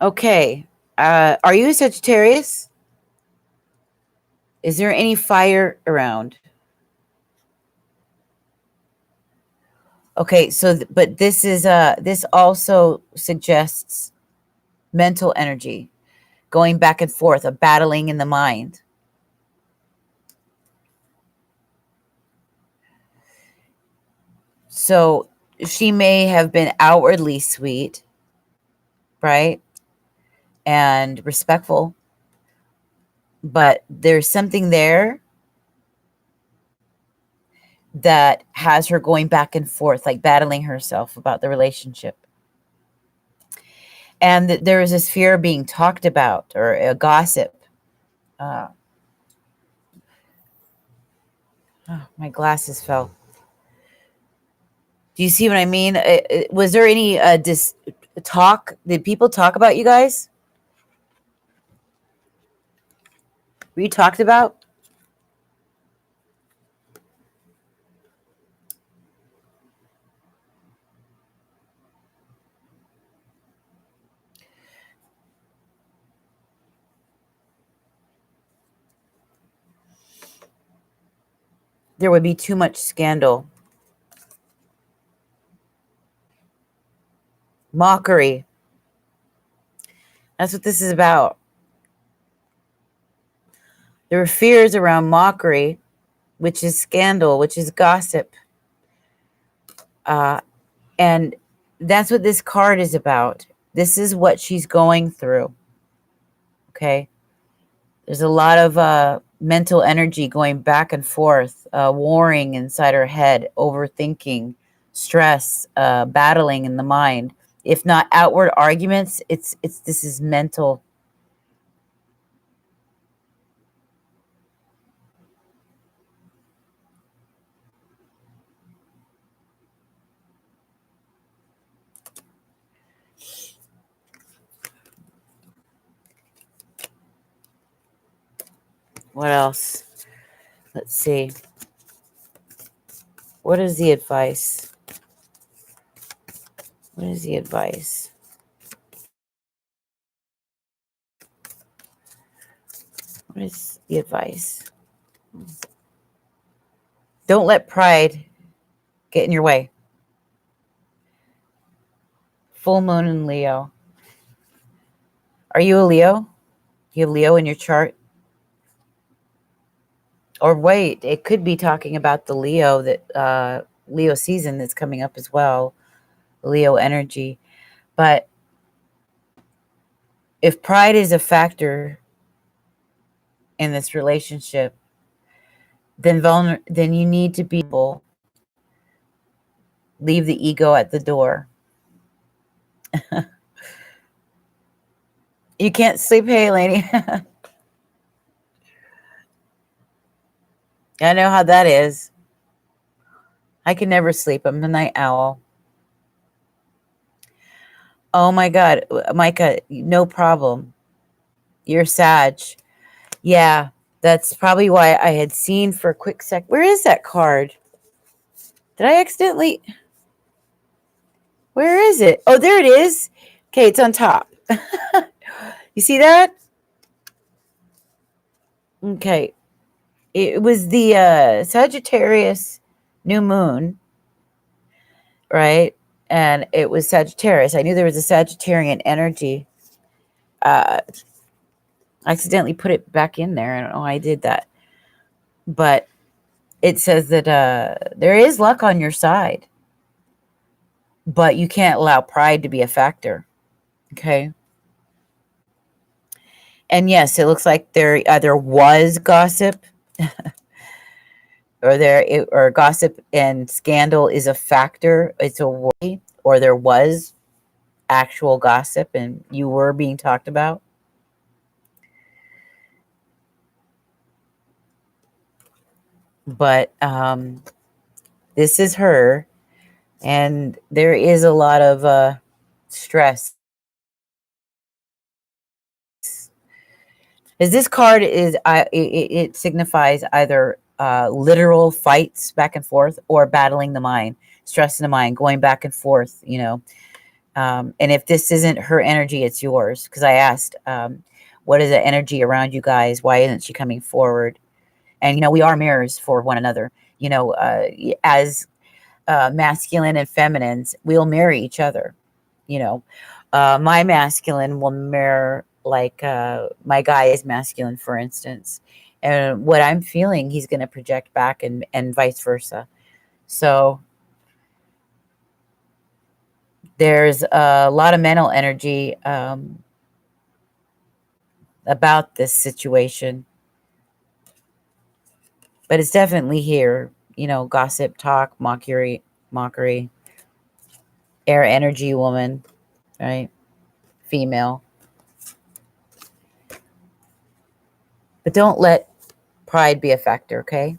Okay. Are you a Sagittarius? Is there any fire around? Okay, so but this is this also suggests mental energy, going back and forth, a battling in the mind. So she may have been outwardly sweet, right? And respectful, but there's something there that has her going back and forth, like battling herself about the relationship. And there is this fear of being talked about or a gossip. Oh, my glasses fell. Do you see what I mean? Was there any talk? Did people talk about you guys? Were you talked about? There would be too much scandal. Mockery. That's what this is about. There were fears around mockery, which is scandal, which is gossip. And that's what this card is about. This is what she's going through. Okay. There's a lot of mental energy going back and forth, warring inside her head, overthinking, stress, battling in the mind. If not outward arguments, it's this is mental. What else? Let's see. What is the advice? What is the advice? What is the advice? Don't let pride get in your way. Full moon in Leo. Are you a Leo? You have Leo in your chart? Or wait, it could be talking about the Leo Leo season that's coming up as well. Leo energy. But if pride is a factor in this relationship, then you need to be able leave the ego at the door. You can't sleep, hey lady. I know how that is. I can never sleep. I'm a night owl. Oh my God, Micah, no problem. You're Sag. Yeah, that's probably why I had seen for a quick sec. Where is that card? Did I accidentally? Where is it? Oh, there it is. Okay, it's on top. You see that? Okay. It was the Sagittarius new moon, right? And it was Sagittarius. I knew there was a Sagittarian energy. I accidentally put it back in there. I don't know why I did that. But it says that there is luck on your side, but you can't allow pride to be a factor. Okay. And yes, it looks like there either was gossip or gossip and scandal is a factor. It's a worry, or there was actual gossip and you were being talked about. But this is her, and there is a lot of stress. As this card is, it signifies either literal fights back and forth or battling the mind, stress in the mind, going back and forth. And if this isn't her energy, it's yours. Because I asked, what is the energy around you guys? Why isn't she coming forward? And we are mirrors for one another. As masculine and feminines, we'll mirror each other. My masculine will mirror like my guy is masculine, for instance, and what I'm feeling, he's going to project back, and vice versa. So there's a lot of mental energy about this situation, but it's definitely here. Gossip, talk, mockery, air energy woman, right? Female. But don't let pride be a factor, okay?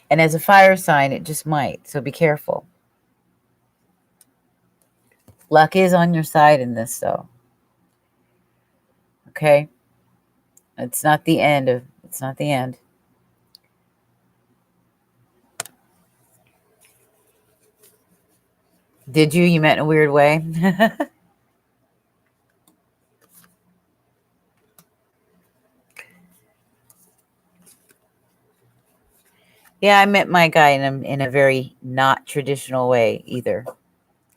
And as a fire sign, it just might. So be careful. Luck is on your side in this, though. Okay? It's not the end. It's not the end. Did you? You meant in a weird way? Yeah, I met my guy in a very not traditional way either.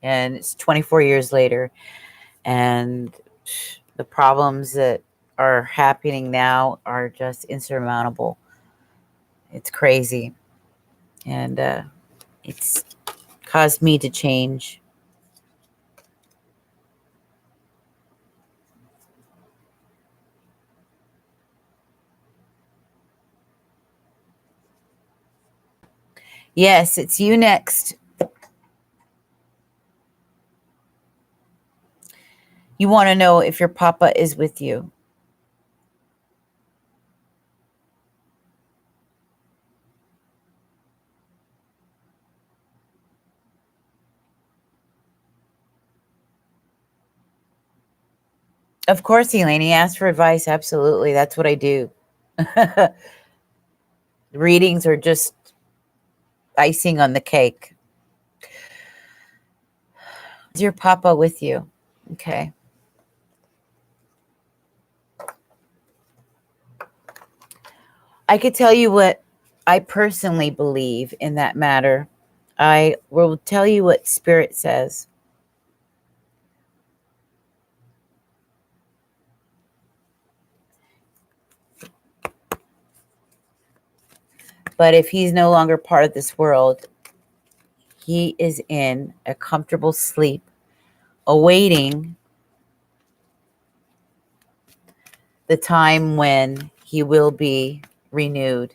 And it's 24 years later. And the problems that are happening now are just insurmountable. It's crazy. And it's caused me to change. Yes, it's you next. You want to know if your papa is with you. Of course, Elaine. He asked for advice. Absolutely. That's what I do. Readings are just icing on the cake. Is your papa with you? Okay. I could tell you what I personally believe in that matter. I will tell you what Spirit says. But if he's no longer part of this world, he is in a comfortable sleep, awaiting the time when he will be renewed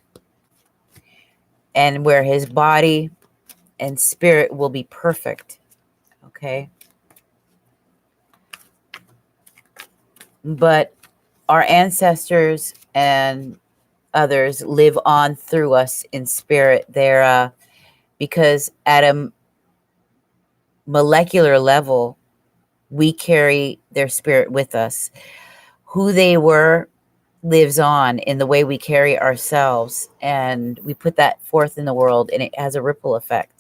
and where his body and spirit will be perfect. Okay. But our ancestors and others live on through us in spirit. They're because at a molecular level, we carry their spirit with us. Who they were lives on in the way we carry ourselves, and we put that forth in the world, and it has a ripple effect.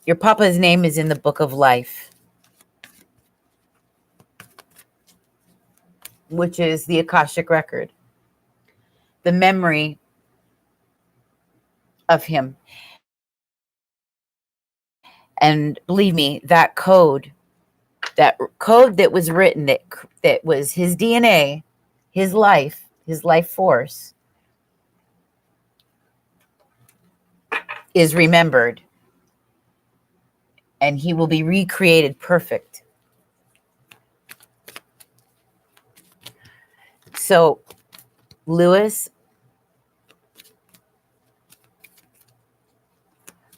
Your papa's name is in the book of life, which is the Akashic record, the memory of him. And believe me, that code that was written, that was his DNA, his life force, is remembered, and he will be recreated perfect. So Lewis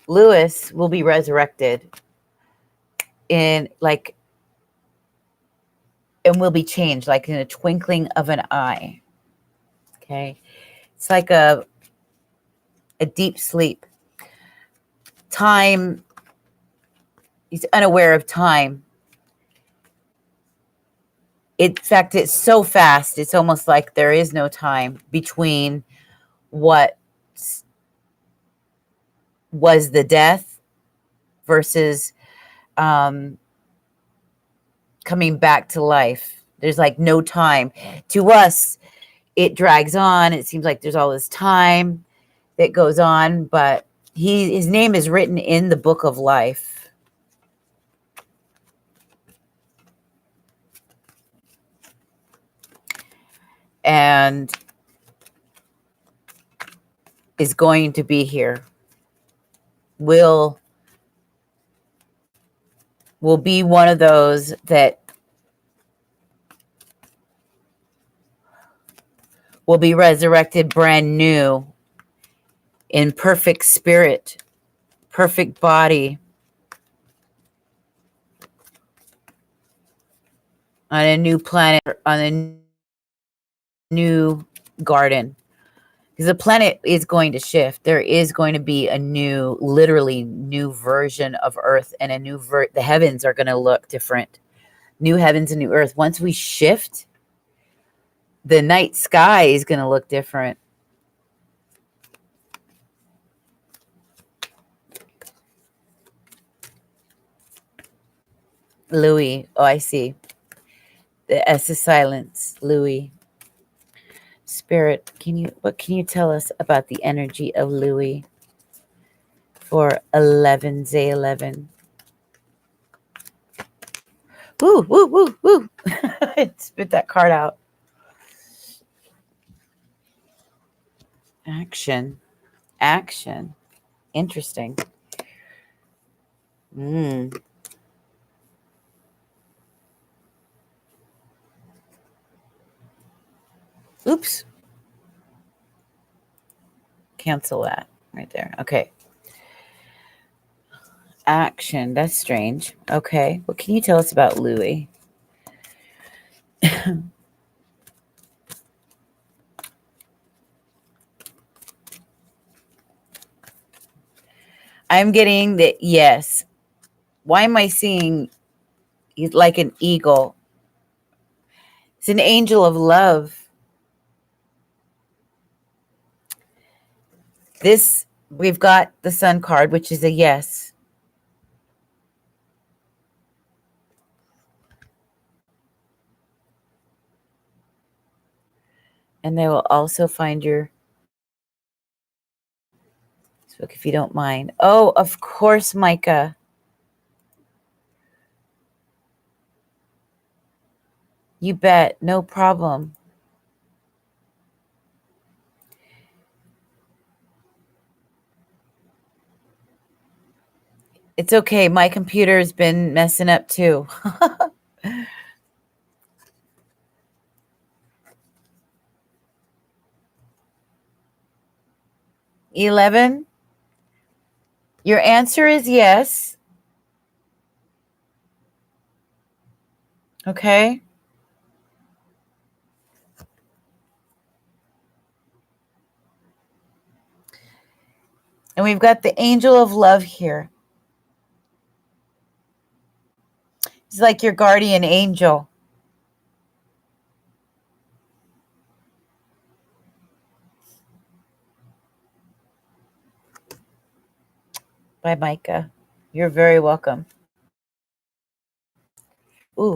will be resurrected in and will be changed like in a twinkling of an eye. Okay. It's like a deep sleep. Time, he's unaware of time. In fact, it's so fast, it's almost like there is no time between what was the death versus coming back to life. There's like no time. To us, it drags on. It seems like there's all this time that goes on, but his name is written in the book of life. And is going to be here. Will be one of those that will be resurrected brand new in perfect spirit, perfect body, on a new planet, on a new garden. Because the planet is going to shift. There is going to be a new, literally new version of Earth, and a new the heavens are going to look different. New heavens and new Earth. Once we shift, the night sky is going to look different. Louis. Oh, I see. The S is silence. Louis. Spirit, what can you tell us about the energy of Louis for 11Z11? Woo, woo, woo, woo. Spit that card out. Action. Interesting. Oops. Cancel that right there. Okay. Action. That's strange. Okay. What can you tell us about Louis? I'm getting that. Yes. Why am I seeing he's like an eagle? It's an angel of love. This, we've got the sun card, which is a yes. And they will also find your book if you don't mind. Oh, of course, Micah. You bet. No problem. It's okay. My computer has been messing up too. 11. Your answer is yes. Okay. And we've got the angel of love here. He's like your guardian angel. Bye, Micah. You're very welcome. Ooh.